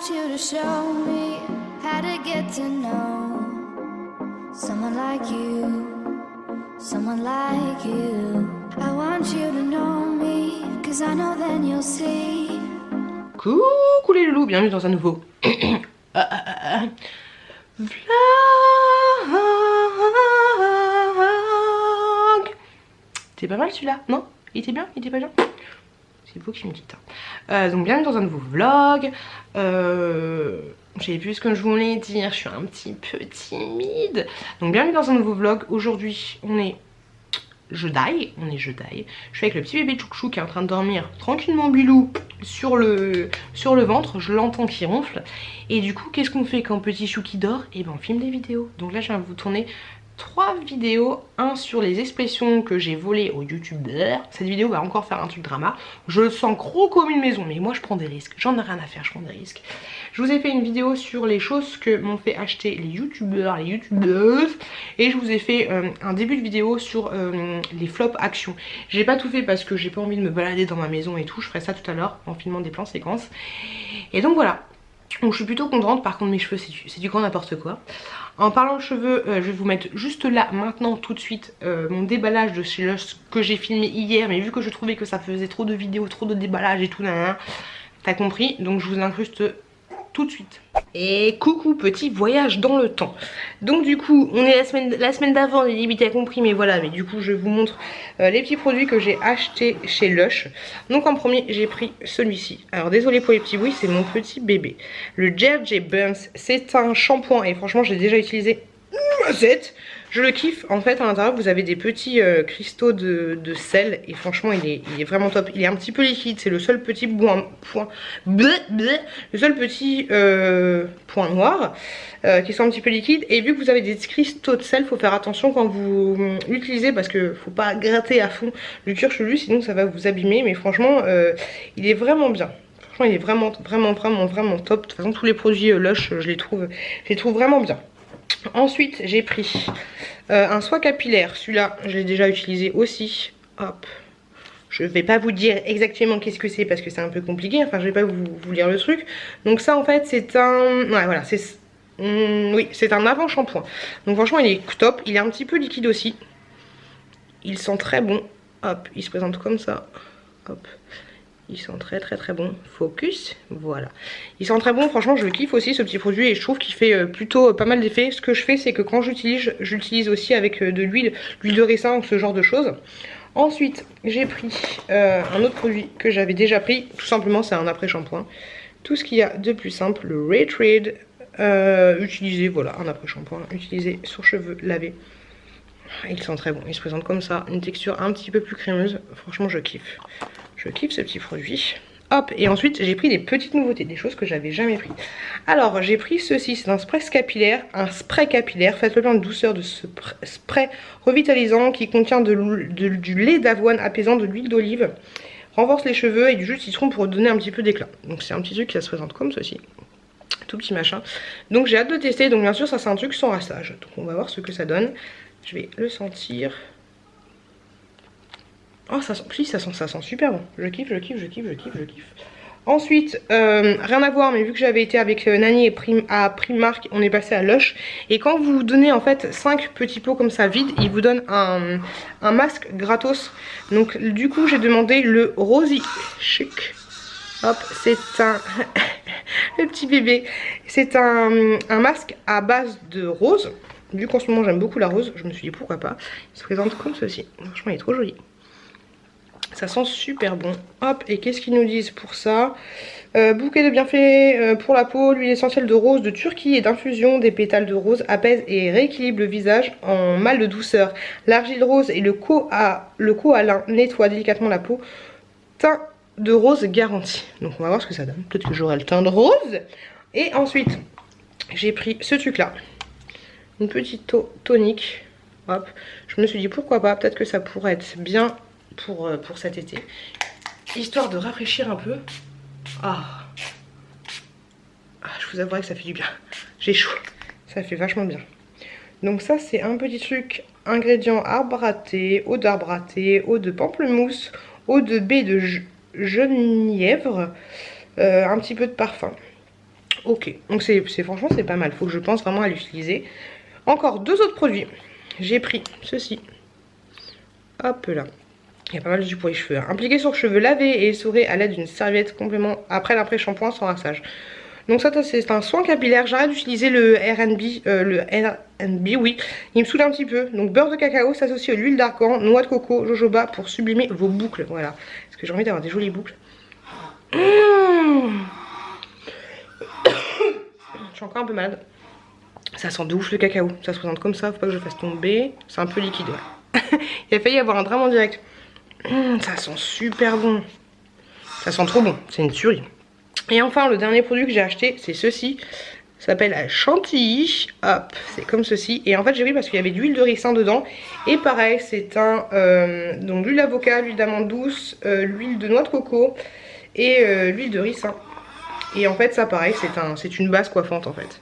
want you to show me how to get to know someone like you, someone like you. I want you to know me, cause I know then you'll see. Coucou les loulous, bienvenue dans un nouveau vlog. C'est pas mal celui-là, non? Il était bien? Il était pas bien? C'est vous qui me dites. Donc bienvenue dans un nouveau vlog. Je sais plus ce que je voulais dire, je suis un petit peu timide. Donc bienvenue dans un nouveau vlog. Aujourd'hui on est jeudi. Je suis avec le petit bébé Chouchou qui est en train de dormir tranquillement bilou sur le ventre. Je l'entends qui ronfle. Et du coup qu'est-ce qu'on fait quand petit chou qui dort? Et ben on filme des vidéos. Donc là je viens de vous tourner 3 vidéos, un sur les expressions que j'ai volées aux youtubeurs. Cette vidéo va encore faire un truc drama. Je le sens gros comme une maison, mais moi je prends des risques. J'en ai rien à faire, je prends des risques. Je vous ai fait une vidéo sur les choses que m'ont fait acheter les youtubeurs, les youtubeuses. Et je vous ai fait un début de vidéo sur les flops actions. J'ai pas tout fait parce que j'ai pas envie de me balader dans ma maison et tout. Je ferai ça tout à l'heure en filmant des plans séquences. Et donc voilà. Donc je suis plutôt contente. Par contre mes cheveux c'est du grand n'importe quoi. En parlant de cheveux, je vais vous mettre juste là maintenant tout de suite mon déballage de chez Lush que j'ai filmé hier. Mais vu que je trouvais que ça faisait trop de vidéos, trop de déballage et tout, t'as compris. Donc je vous l'incruste tout de suite. Et coucou, petit voyage dans le temps. Donc du coup on est la semaine d'avant, les limites t'as compris, mais voilà. Mais du coup je vous montre les petits produits que j'ai achetés chez Lush. Donc en premier j'ai pris celui-ci. Alors désolé pour les petits bruits, c'est mon petit bébé, le J Burns. C'est un shampoing et franchement je l'ai déjà utilisé. Je le kiffe. En fait à l'intérieur vous avez des petits cristaux de sel. Et franchement il est vraiment top. Il est un petit peu liquide. C'est le seul petit point noir qui sont un petit peu liquides. Et vu que vous avez des cristaux de sel, faut faire attention quand vous l'utilisez, parce que faut pas gratter à fond le cuir chevelu, sinon ça va vous abîmer. Mais franchement il est vraiment bien. Franchement il est vraiment top. De toute façon tous les produits Lush je les trouve vraiment bien. Ensuite j'ai pris un soin capillaire. Celui-là je l'ai déjà utilisé aussi. Hop. Je vais pas vous dire exactement qu'est-ce que c'est parce que c'est un peu compliqué. Enfin je vais pas vous lire le truc. Donc ça en fait c'est un... Ouais voilà c'est... oui c'est un avant shampoing. Donc franchement il est top. Il est un petit peu liquide aussi. Il sent très bon. Hop, il se présente comme ça. Hop. Il sent très bon. Focus, voilà. Il sent très bon, franchement je le kiffe aussi ce petit produit. Et je trouve qu'il fait plutôt pas mal d'effets. Ce que je fais c'est que quand j'utilise aussi avec de l'huile de ricin ou ce genre de choses. Ensuite j'ai pris un autre produit que j'avais déjà pris. Tout simplement c'est un après shampoing. Tout ce qu'il y a de plus simple, le Retrade. Utilisé, voilà, un après shampoing. Utilisé sur cheveux lavés. Il sent très bon, il se présente comme ça. Une texture un petit peu plus crémeuse. Franchement je kiffe. Je kiffe ce petit produit. Hop, et ensuite j'ai pris des petites nouveautés, des choses que j'avais jamais pris. Alors j'ai pris ceci, c'est un spray capillaire. Faites-le plein de douceur de ce spray revitalisant qui contient du lait d'avoine apaisant, de l'huile d'olive. Renforce les cheveux et du jus de citron pour donner un petit peu d'éclat. Donc c'est un petit truc qui se présente comme ceci. Tout petit machin. Donc j'ai hâte de tester. Donc bien sûr ça c'est un truc sans rassage. Donc on va voir ce que ça donne. Je vais le sentir. Oh ça sent super bon. Je kiffe. Ensuite, rien à voir, mais vu que j'avais été avec Nani à Primark, on est passé à Lush. Et quand vous donnez en fait 5 petits pots comme ça vides, ils vous donnent un masque gratos. Donc du coup j'ai demandé le Rosy Chic. Hop, c'est un... le petit bébé. C'est un masque à base de rose. Vu qu'en ce moment j'aime beaucoup la rose, je me suis dit pourquoi pas. Il se présente comme ceci. Franchement il est trop joli. Ça sent super bon. Hop, et qu'est-ce qu'ils nous disent pour ça? Bouquet de bienfaits pour la peau, l'huile essentielle de rose de Turquie et d'infusion des pétales de rose apaise et rééquilibre le visage en mal de douceur. L'argile rose et le koalin nettoient délicatement la peau. Teint de rose garanti. Donc on va voir ce que ça donne. Peut-être que j'aurai le teint de rose. Et ensuite, j'ai pris ce truc là. Une petite tonique. Hop, je me suis dit pourquoi pas, peut-être que ça pourrait être bien pour cet été, histoire de rafraîchir un peu. Je vous avouerai que ça fait du bien. J'ai chaud, ça fait vachement bien. Donc ça c'est un petit truc, ingrédients arbre à thé, eau d'arbre à thé, eau de pamplemousse, eau de baie de genièvre, un petit peu de parfum. Ok, donc franchement c'est pas mal, faut que je pense vraiment à l'utiliser. Encore 2 autres produits. J'ai pris ceci. Hop là. Il y a pas mal de jus pour les cheveux. Hein. Appliqué sur cheveux lavés et essorés à l'aide d'une serviette complément après l'après-shampoing sans rinçage. Donc ça c'est un soin capillaire. J'arrête d'utiliser le R&B, oui. Il me saoule un petit peu. Donc beurre de cacao s'associe à l'huile d'argan, noix de coco, jojoba pour sublimer vos boucles. Voilà. Parce que j'ai envie d'avoir des jolies boucles. Mmh. Je suis encore un peu malade. Ça sent de ouf le cacao. Ça se présente comme ça, faut pas que je fasse tomber. C'est un peu liquide, ouais. Il a failli y avoir un drame en direct. Ça sent super bon. Ça sent trop bon, c'est une tuerie. Et enfin, le dernier produit que j'ai acheté, c'est ceci. Ça s'appelle la chantilly. Hop, c'est comme ceci. Et en fait, j'ai pris parce qu'il y avait de l'huile de ricin dedans. Et pareil, c'est donc l'huile d'avocat, l'huile d'amande douce, l'huile de noix de coco et l'huile de ricin. Et en fait, ça, pareil, c'est une base coiffante en fait.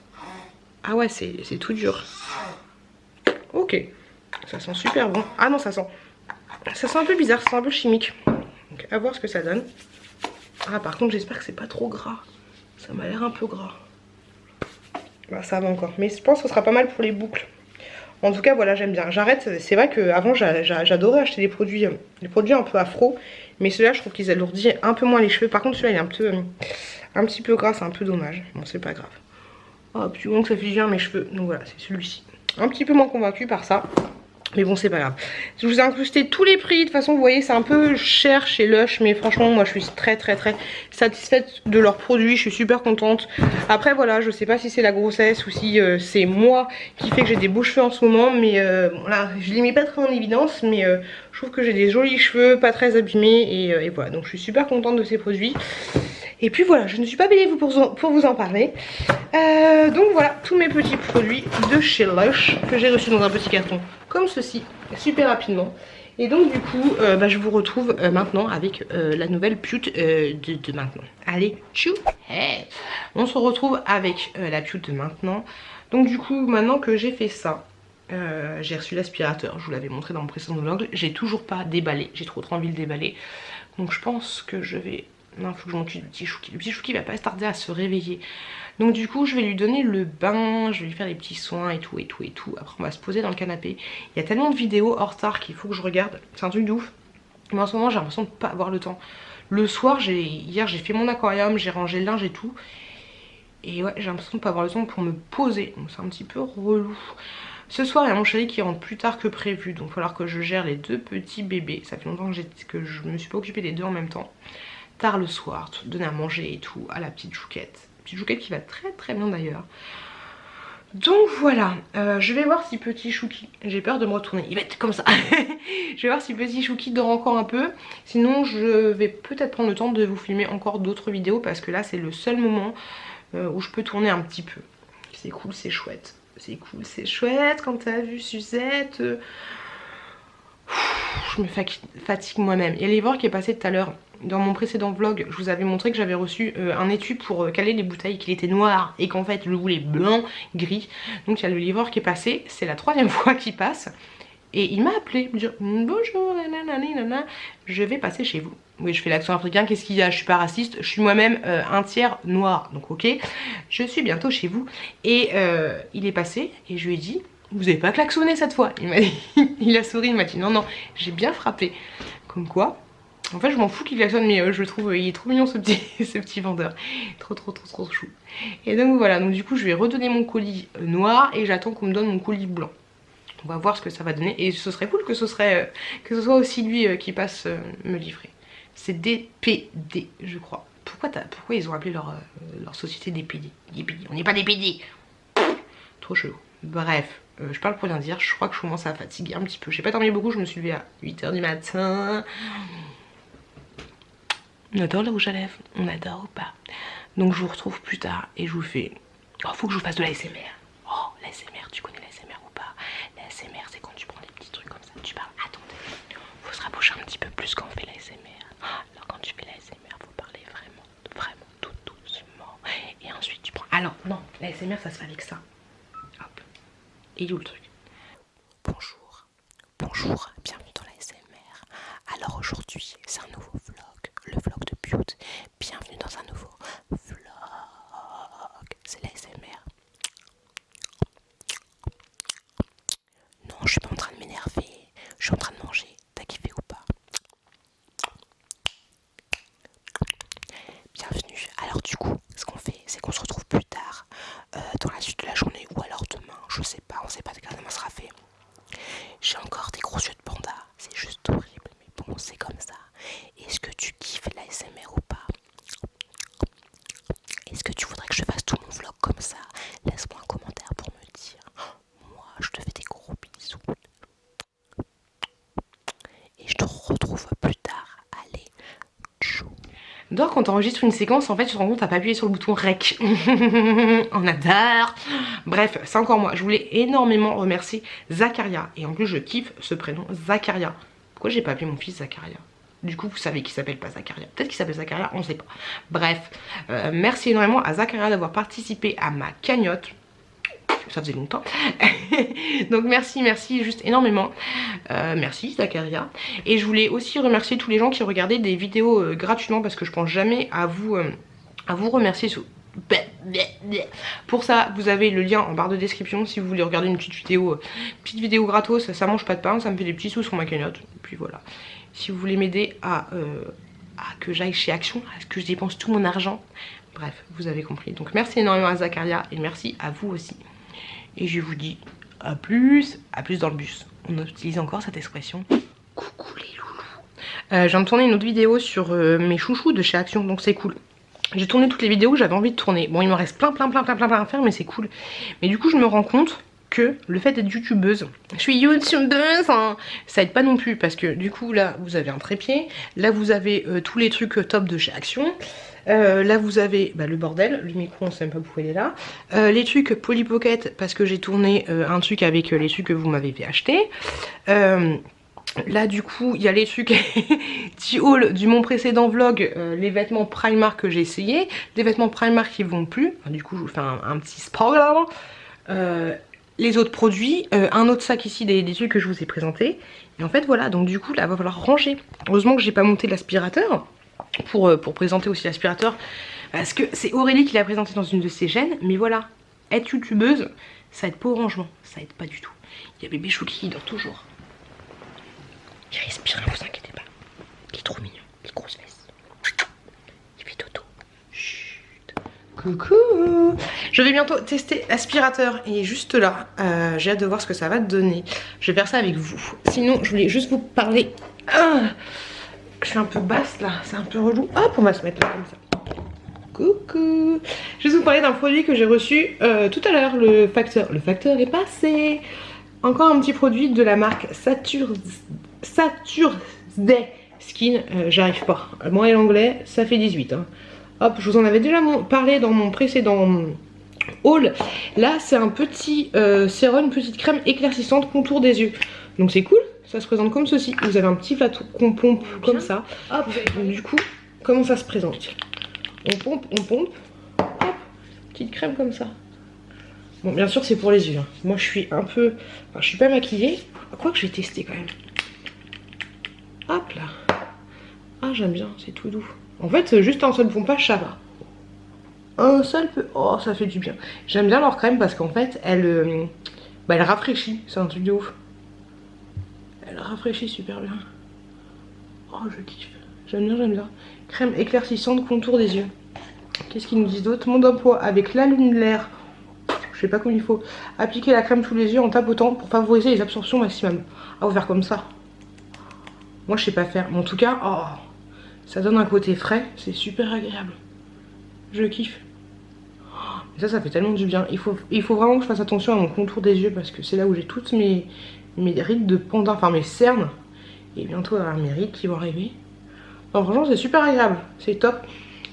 Ah ouais, c'est tout dur. Ok, ça sent super bon. Ah non, ça sent un peu bizarre, ça sent un peu chimique. Donc à voir ce que ça donne. Ah par contre j'espère que c'est pas trop gras. Ça m'a l'air un peu gras. Bah ça va encore. Mais je pense que ce sera pas mal pour les boucles. En tout cas voilà, j'aime bien. J'arrête, c'est vrai qu'avant j'adorais acheter des produits un peu afro. Mais ceux-là je trouve qu'ils alourdissent un peu moins les cheveux. Par contre celui-là il est un petit peu gras, c'est un peu dommage. Bon c'est pas grave. Oh puis bon que ça fait du bien à mes cheveux. Donc voilà, c'est celui-ci. Un petit peu moins convaincue par ça. Mais bon c'est pas grave. Je vous ai incrusté tous les prix. De toute façon vous voyez c'est un peu cher chez Lush. Mais franchement moi je suis très satisfaite de leurs produits. Je suis super contente. Après voilà je sais pas si c'est la grossesse ou si c'est moi qui fait que j'ai des beaux cheveux en ce moment. Mais voilà je les mets pas très en évidence. Mais je trouve que j'ai des jolis cheveux, pas très abîmés. Et voilà donc je suis super contente de ces produits. Et puis voilà, je ne suis pas payée pour vous en parler. Donc voilà, tous mes petits produits de chez Lush que j'ai reçus dans un petit carton comme ceci, super rapidement. Et donc du coup, je vous retrouve maintenant avec la nouvelle pute de maintenant. Allez, tchou hey. On se retrouve avec la pute de maintenant. Donc du coup, maintenant que j'ai fait ça, j'ai reçu l'aspirateur, je vous l'avais montré dans mon précédent vlog. J'ai toujours pas déballé, j'ai trop envie de déballer. Donc je pense que je vais... Non, faut que je m'occupe du petit Chouki. Le petit Chouki va pas se tarder à se réveiller. Donc du coup, je vais lui donner le bain, je vais lui faire des petits soins et tout. Après, on va se poser dans le canapé. Il y a tellement de vidéos hors retard qu'il faut que je regarde. C'est un truc de ouf. Mais en ce moment, j'ai l'impression de pas avoir le temps. Le soir, hier, j'ai fait mon aquarium, j'ai rangé le linge et tout. Et ouais, j'ai l'impression de pas avoir le temps pour me poser. Donc c'est un petit peu relou. Ce soir, il y a mon chéri qui rentre plus tard que prévu. Donc il va falloir que je gère les 2 petits bébés. Ça fait longtemps que je me suis pas occupée des 2 en même temps. Tard le soir, donner à manger et tout à la petite chouquette. Petite chouquette qui va très bien d'ailleurs. Donc voilà, je vais voir si petit Chouki, j'ai peur de me retourner, il va être comme ça. Je vais voir si petit Chouki dort encore un peu. Sinon je vais peut-être prendre le temps de vous filmer encore d'autres vidéos parce que là c'est le seul moment où je peux tourner un petit peu. C'est cool, c'est chouette. C'est cool, c'est chouette quand t'as vu Suzette. Je me fatigue moi-même. Il y a l'Ivor qui est passé tout à l'heure. Dans mon précédent vlog, je vous avais montré que j'avais reçu un étui pour caler les bouteilles, qu'il était noir et qu'en fait je le voulais blanc, gris. Donc il y a le Livor qui est passé, c'est la 3e fois qu'il passe. Et il m'a appelé, me dire bonjour, nanana, je vais passer chez vous. Oui, je fais l'accent africain, qu'est-ce qu'il y a? Je suis pas raciste, je suis moi-même un tiers noir. Donc ok, je suis bientôt chez vous. Et il est passé et je lui ai dit... Vous avez pas klaxonné cette fois? Il m'a dit, il a souri, il m'a dit non, j'ai bien frappé. Comme quoi, en fait je m'en fous qu'il klaxonne, mais je le trouve, il est trop mignon ce petit vendeur. Trop chou. Et donc voilà, donc du coup je vais redonner mon colis noir et j'attends qu'on me donne mon colis blanc. On va voir ce que ça va donner et ce serait cool que ce soit aussi lui qui passe me livrer. C'est DPD je crois. Pourquoi ils ont appelé leur société DPD? On n'est pas DPD. Trop chelou. Bref, je parle pour rien dire, je crois que je commence à fatiguer un petit peu. J'ai pas dormi beaucoup, je me suis levée à 8 h du matin. On adore le rouge à lèvres, on adore ou pas? Donc je vous retrouve plus tard et je vous fais... Oh, faut que je vous fasse de l'ASMR. Oh, l'ASMR, tu connais l'ASMR ou pas? L'ASMR, c'est quand tu prends des petits trucs comme ça, tu parles. Attendez, faut se rapprocher un petit peu plus quand on fait l'ASMR. Alors quand tu fais l'ASMR, faut parler vraiment tout doucement. Et ensuite tu prends... Alors non, l'ASMR ça se fait avec ça. Hop. Et il est où le truc? Bonjour, bienvenue dans la SMR. Alors aujourd'hui, c'est un nouveau vlog, le vlog de Beauty. Bienvenue dans un nouveau vlog. du coup, ce qu'on fait, c'est qu'on se retrouve plus tard, dans la suite de la journée, ou alors demain, je sais pas, on sait pas quand demain sera fait. J'ai encore des gros yeux de panda, c'est juste horrible, mais bon, c'est comme ça. Est-ce que tu kiffes la SMR ou pas? Est-ce que tu voudrais que je fasse tout mon vlog comme ça? Laisse-moi un commentaire pour me dire. Moi, je te fais des gros bisous. Et je te retrouve plus tard. Allez, tchou. Donc quand t'enregistres une séquence, en fait tu te rends compte t'as pas appuyé sur le bouton REC. On adore. Bref, c'est encore moi. Je voulais énormément remercier Zacharia. Et en plus je kiffe ce prénom, Zacharia. Pourquoi j'ai pas appelé mon fils Zacharia? Du coup vous savez qu'il s'appelle pas Zacharia. Peut-être qu'il s'appelle Zacharia, on sait pas. Bref, merci énormément à Zacharia d'avoir participé à ma cagnotte. Ça faisait longtemps. Donc merci juste énormément. Merci Zacharia. Et je voulais aussi remercier tous les gens qui regardaient des vidéos gratuitement, parce que je pense jamais à vous remercier. Pour ça, vous avez le lien en barre de description si vous voulez regarder une petite vidéo gratos. Ça mange pas de pain, ça me fait des petits sous sur ma cagnotte. Et puis voilà. Si vous voulez m'aider à que j'aille chez Action, à ce que je dépense tout mon argent. Bref, vous avez compris. Donc merci énormément à Zacharia et merci à vous aussi. Et je vous dis à plus dans le bus. On utilise encore cette expression. Coucou les loulous. Je viens de tourner une autre vidéo sur mes chouchous de chez Action, donc c'est cool. J'ai tourné toutes les vidéos que j'avais envie de tourner. Bon, il me reste plein à faire, mais c'est cool. Mais du coup, je me rends compte que le fait d'être youtubeuse, je suis youtubeuse, hein, ça aide pas non plus, parce que du coup là vous avez un trépied, là vous avez tous les trucs top de chez Action, là vous avez le bordel, le micro on sait même pas pourquoi il est là, les trucs Polly Pocket parce que j'ai tourné un truc avec les trucs que vous m'avez fait acheter, là du coup il y a les trucs du haul du mon précédent vlog, les vêtements Primark que j'ai essayé, les vêtements Primark qui vont plus, enfin, du coup je vous fais un petit spoiler, les autres produits, un autre sac ici des trucs que je vous ai présentés. Et en fait voilà, donc du coup là va falloir ranger. Heureusement que j'ai pas monté l'aspirateur pour présenter aussi l'aspirateur, parce que c'est Aurélie qui l'a présenté dans une de ses chaînes. Mais voilà, être youtubeuse, ça aide pas au rangement, ça aide pas du tout. Il y a bébé Chouki qui dort toujours. Il respire, ne vous inquiétez pas. Il est trop mignon, les grosses fesses. Il fait dodo. Chut. Coucou. Je vais bientôt tester l'aspirateur, il est juste là. J'ai hâte de voir ce que ça va te donner. Je vais faire ça avec vous. Sinon, je voulais juste vous parler. Je suis un peu basse là, c'est un peu relou. Hop, on va se mettre là comme ça. Coucou. Je vais vous parler d'un produit que j'ai reçu tout à l'heure, le facteur. Le facteur est passé. Encore un petit produit de la marque Saturday Skin. J'arrive pas. Moi et l'anglais, ça fait 18. Hein. Hop, je vous en avais déjà parlé dans mon précédent haul. Là, c'est un petit sérum, une petite crème éclaircissante contour des yeux. Donc c'est cool, ça se présente comme ceci. Vous avez un petit flacon qu'on pompe comme ça. Hop, donc du coup, comment ça se présente? On pompe, hop, petite crème comme ça. Bon, bien sûr, c'est pour les yeux. Hein. Moi, je suis un peu... Enfin, je suis pas maquillée. Quoi que je vais tester quand même. Hop là. Ah, j'aime bien, c'est tout doux. En fait, juste un seul pompage, ça va. Un seul peu... Oh, ça fait du bien. J'aime bien leur crème parce qu'en fait, elle rafraîchit. C'est un truc de ouf. Elle rafraîchit super bien. Oh, je kiffe. J'aime bien. Crème éclaircissante, contour des yeux. Qu'est-ce qu'ils nous disent d'autre? Mode d'emploi avec l'alunulaire. Je sais pas comme il faut. Appliquer la crème sous les yeux en tapotant pour favoriser les absorptions maximum. Ah, on va faire comme ça. Moi, je sais pas faire. Mais en tout cas, oh, ça donne un côté frais. C'est super agréable. Je kiffe. Et ça fait tellement du bien. Il faut vraiment que je fasse attention à mon contour des yeux parce que c'est là où j'ai toutes mes rides de panda, enfin mes cernes. Et bientôt mes rides qui vont arriver. Non, franchement, c'est super agréable. C'est top.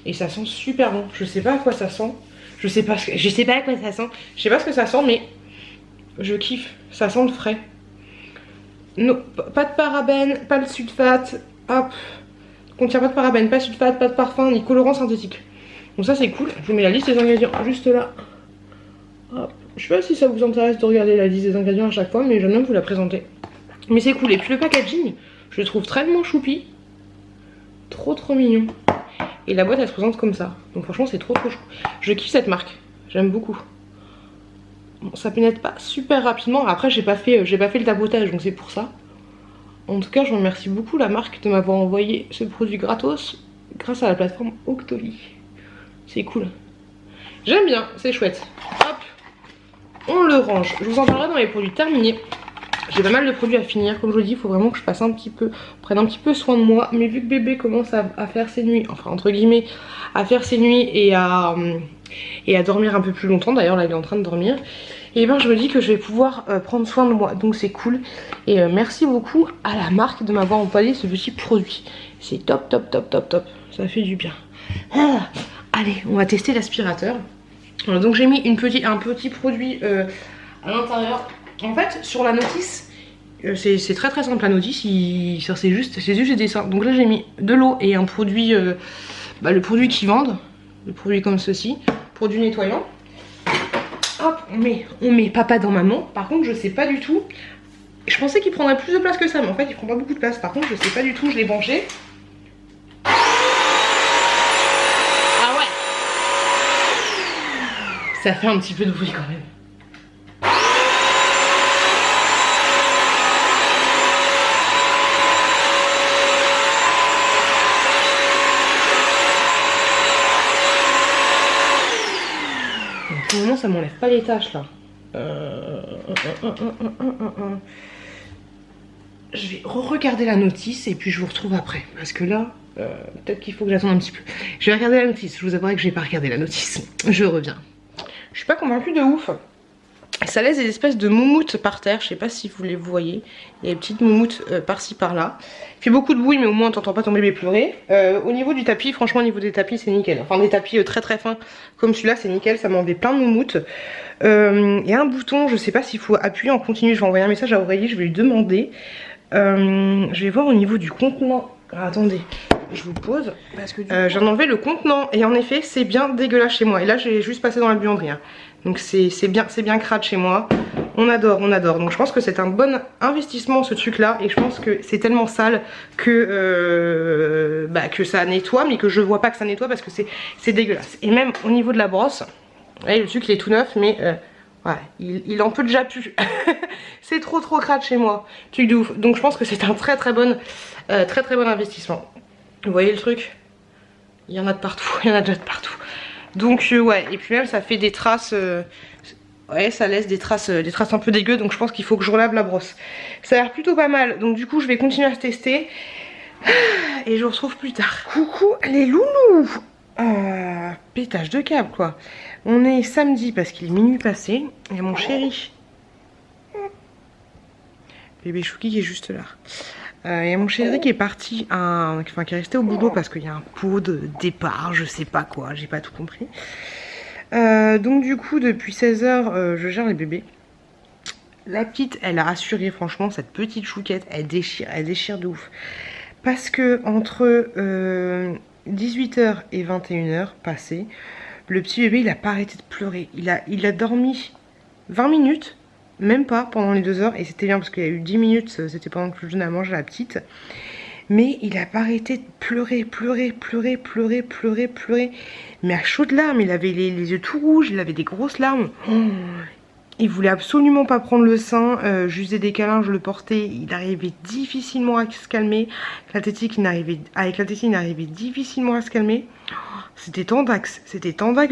Et ça sent super bon. Je sais pas à quoi ça sent. Je sais pas à quoi ça sent. Je sais pas ce que ça sent, mais je kiffe. Ça sent le frais. Non, pas de parabènes, pas de sulfate. Hop. Contient pas de parabènes, pas de sulfate, pas de parfum, ni colorant synthétique. Donc ça c'est cool. Je vous mets la liste des ingrédients juste là. Hop. Je sais pas si ça vous intéresse de regarder la liste des ingrédients à chaque fois, mais j'aime bien vous la présenter. Mais c'est cool. Et puis le packaging, je le trouve tellement choupi. Trop mignon. Et la boîte elle se présente comme ça. Donc franchement c'est trop chou. Je kiffe cette marque. J'aime beaucoup. Bon, ça pénètre pas super rapidement. Après j'ai pas fait le tapotage, donc c'est pour ça. En tout cas je remercie beaucoup la marque de m'avoir envoyé ce produit gratos grâce à la plateforme Octoly. C'est cool. J'aime bien, c'est chouette. Hop, on le range. Je vous en parlerai dans les produits terminés. J'ai pas mal de produits à finir. Comme je vous dis, il faut vraiment que je fasse un petit peu, prenne un petit peu soin de moi. Mais vu que bébé commence à faire ses nuits, enfin entre guillemets, à faire ses nuits et à dormir un peu plus longtemps. D'ailleurs là il est en train de dormir. Et ben je me dis que je vais pouvoir prendre soin de moi. Donc c'est cool. Et merci beaucoup à la marque de m'avoir envoyé ce petit produit. C'est top, top, top, top, top. Ça fait du bien. Ah, allez, on va tester l'aspirateur. Donc j'ai mis un petit produit à l'intérieur. En fait, sur la notice, c'est très très simple la notice, c'est juste des dessins. Donc là j'ai mis de l'eau et un produit, le produit qu'ils vendent, le produit comme ceci, produit nettoyant. Hop, on met papa dans maman. Par contre je sais pas du tout, je pensais qu'il prendrait plus de place que ça, mais en fait il prend pas beaucoup de place. Par contre je sais pas du tout, je l'ai branché. Ah ouais, ça fait un petit peu de bruit quand même. Pour le moment ça m'enlève pas les taches là. Je vais regarder la notice et puis je vous retrouve après. Parce que là, peut-être qu'il faut que j'attende un petit peu. Je vais regarder la notice. Je vous avouerai que je vais pas regarder la notice. Je reviens. Je suis pas convaincue de ouf. Ça laisse des espèces de moumoutes par terre. Je sais pas si vous les voyez. Il y a des petites moumoutes par-ci par-là. Il fait beaucoup de bruit, mais au moins on t'entend pas ton bébé pleurer. Au niveau du tapis, franchement, au niveau des tapis, c'est nickel. Enfin, des tapis très très fins comme celui-là, c'est nickel. Ça m'enlevait plein de moumoutes. Il y a un bouton, je sais pas s'il faut appuyer en continu. Je vais envoyer un message à Aurélie, je vais lui demander. Je vais voir au niveau du contenant. Ah, attendez, je vous pose parce que j'en ai enlevé le contenant et en effet c'est bien dégueulasse chez moi. Et là j'ai juste passé dans la buanderie hein. Donc c'est bien crade chez moi. On adore, on adore. Donc je pense que c'est un bon investissement ce truc là. Et je pense que c'est tellement sale que ça nettoie, mais que je vois pas que ça nettoie parce que c'est dégueulasse. Et même au niveau de la brosse, là, le truc il est tout neuf mais ouais, il en peut déjà plus. C'est trop crade chez moi. Truc de ouf. Donc je pense que c'est un très bon investissement. Vous voyez le truc? Il y en a de partout. Il y en a déjà de partout. Donc ouais, et puis même ça fait des traces. Ouais, ça laisse des traces un peu dégueu. Donc je pense qu'il faut que je relave la brosse. Ça a l'air plutôt pas mal. Donc du coup je vais continuer à tester. Et je vous retrouve plus tard. Coucou les loulous. Pétage de câble quoi. On est samedi parce qu'il est minuit passé. Il y a mon chéri bébé Chouki qui est juste là. Il y a mon chéri qui est parti qui est resté au boulot parce qu'il y a un pot de départ, je sais pas quoi, j'ai pas tout compris. Donc du coup depuis 16 h je gère les bébés. La petite elle a assuré franchement, cette petite chouquette elle déchire de ouf. Parce que entre 18 h et 21 h passées, le petit bébé il a pas arrêté de pleurer. Il a dormi 20 minutes, même pas pendant les 2 heures, et c'était bien parce qu'il y a eu 10 minutes, c'était pendant que je donnais à manger à la petite. Mais il a pas arrêté de pleurer. Mais à chaudes larmes, il avait les yeux tout rouges, il avait des grosses larmes. Il voulait absolument pas prendre le sein, je lui faisais des câlins, je le portais, il arrivait difficilement à se calmer. Avec la tétine, il arrivait difficilement à se calmer. C'était tendax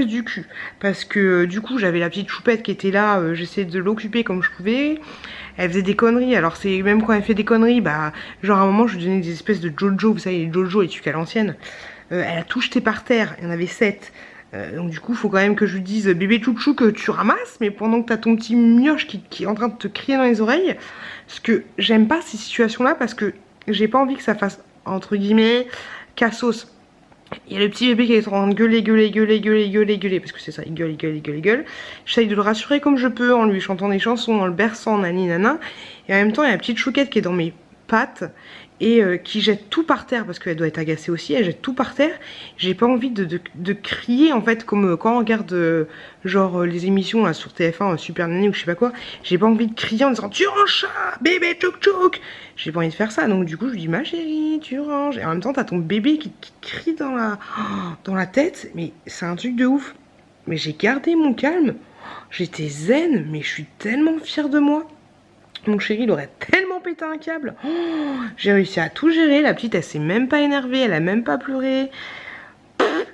du cul. Parce que du coup j'avais la petite choupette qui était là, j'essayais de l'occuper comme je pouvais. Elle faisait des conneries, alors c'est même quand elle fait des conneries, genre à un moment je lui donnais des espèces de Jojo, vous savez les Jojo, les trucs à l'ancienne. Elle a tout jeté par terre, il y en avait 7. Donc du coup il faut quand même que je lui dise bébé chouchou que tu ramasses, mais pendant que t'as ton petit mioche qui est en train de te crier dans les oreilles. Parce que j'aime pas ces situations là, parce que j'ai pas envie que ça fasse entre guillemets cassos. Il y a le petit bébé qui est en train de gueuler, parce que c'est ça, il gueule. J'essaye de le rassurer comme je peux en lui chantant des chansons, en le berçant, nani nana. Et en même temps il y a la petite chouquette qui est dans mes pattes et qui jette tout par terre parce qu'elle doit être agacée aussi, elle jette tout par terre. J'ai pas envie de crier en fait, comme quand on regarde genre les émissions là, sur TF1 Super Nanny ou je sais pas quoi. J'ai pas envie de crier en disant tu ranges ça bébé tchouk tchouk. J'ai pas envie de faire ça, donc du coup je lui dis ma chérie tu ranges. Et en même temps t'as ton bébé qui crie dans la tête, mais c'est un truc de ouf. Mais j'ai gardé mon calme, j'étais zen, mais je suis tellement fière de moi. Mon chéri il aurait tellement pété un câble. J'ai réussi à tout gérer. La petite elle s'est même pas énervée, elle a même pas pleuré.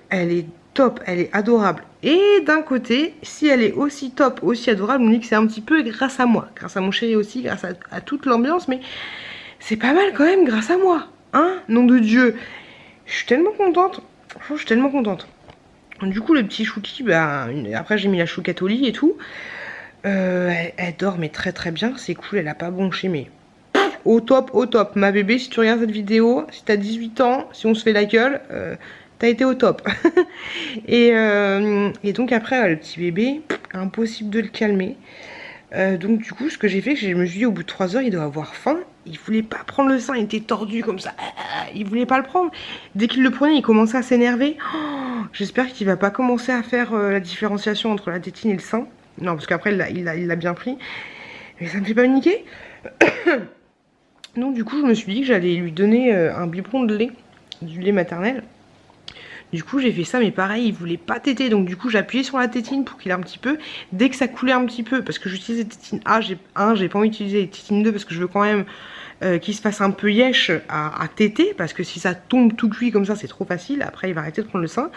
Elle est top, elle est adorable. Et d'un côté, si elle est aussi top, aussi adorable, on me dit que c'est un petit peu grâce à moi. Grâce à mon chéri aussi, grâce à toute l'ambiance, mais c'est pas mal quand même grâce à moi. Hein, nom de Dieu. Je suis tellement contente. Franchement, je suis tellement contente. Du coup, le petit chouki, bah, après j'ai mis la chouquette au lit et tout. Elle dort mais très très bien, c'est cool, elle a pas bronché mais au top, au top. Ma bébé, si tu regardes cette vidéo, si t'as 18 ans, si on se fait la gueule, t'as été au top. et donc après, le petit bébé, impossible de le calmer. Donc du coup, ce que j'ai fait, je me suis dit au bout de 3 heures, il doit avoir faim. Il voulait pas prendre le sein, il était tordu comme ça. Il voulait pas le prendre. Dès qu'il le prenait, il commençait à s'énerver. Oh, j'espère qu'il va pas commencer à faire la différenciation entre la tétine et le sein. Non, parce qu'après, il l'a bien pris. Mais ça me fait paniquer. Donc du coup, je me suis dit que j'allais lui donner un biberon de lait, du lait maternel. Du coup, j'ai fait ça, mais pareil, il voulait pas téter. Donc du coup, j'ai appuyé sur la tétine pour qu'il ait un petit peu. Dès que ça coulait un petit peu, parce que j'utilise les tétines A, j'ai pas envie d'utiliser les tétines 2 parce que je veux quand même qu'il se fasse un peu yesh à téter. Parce que si ça tombe tout cuit comme ça, c'est trop facile. Après, il va arrêter de prendre le sein.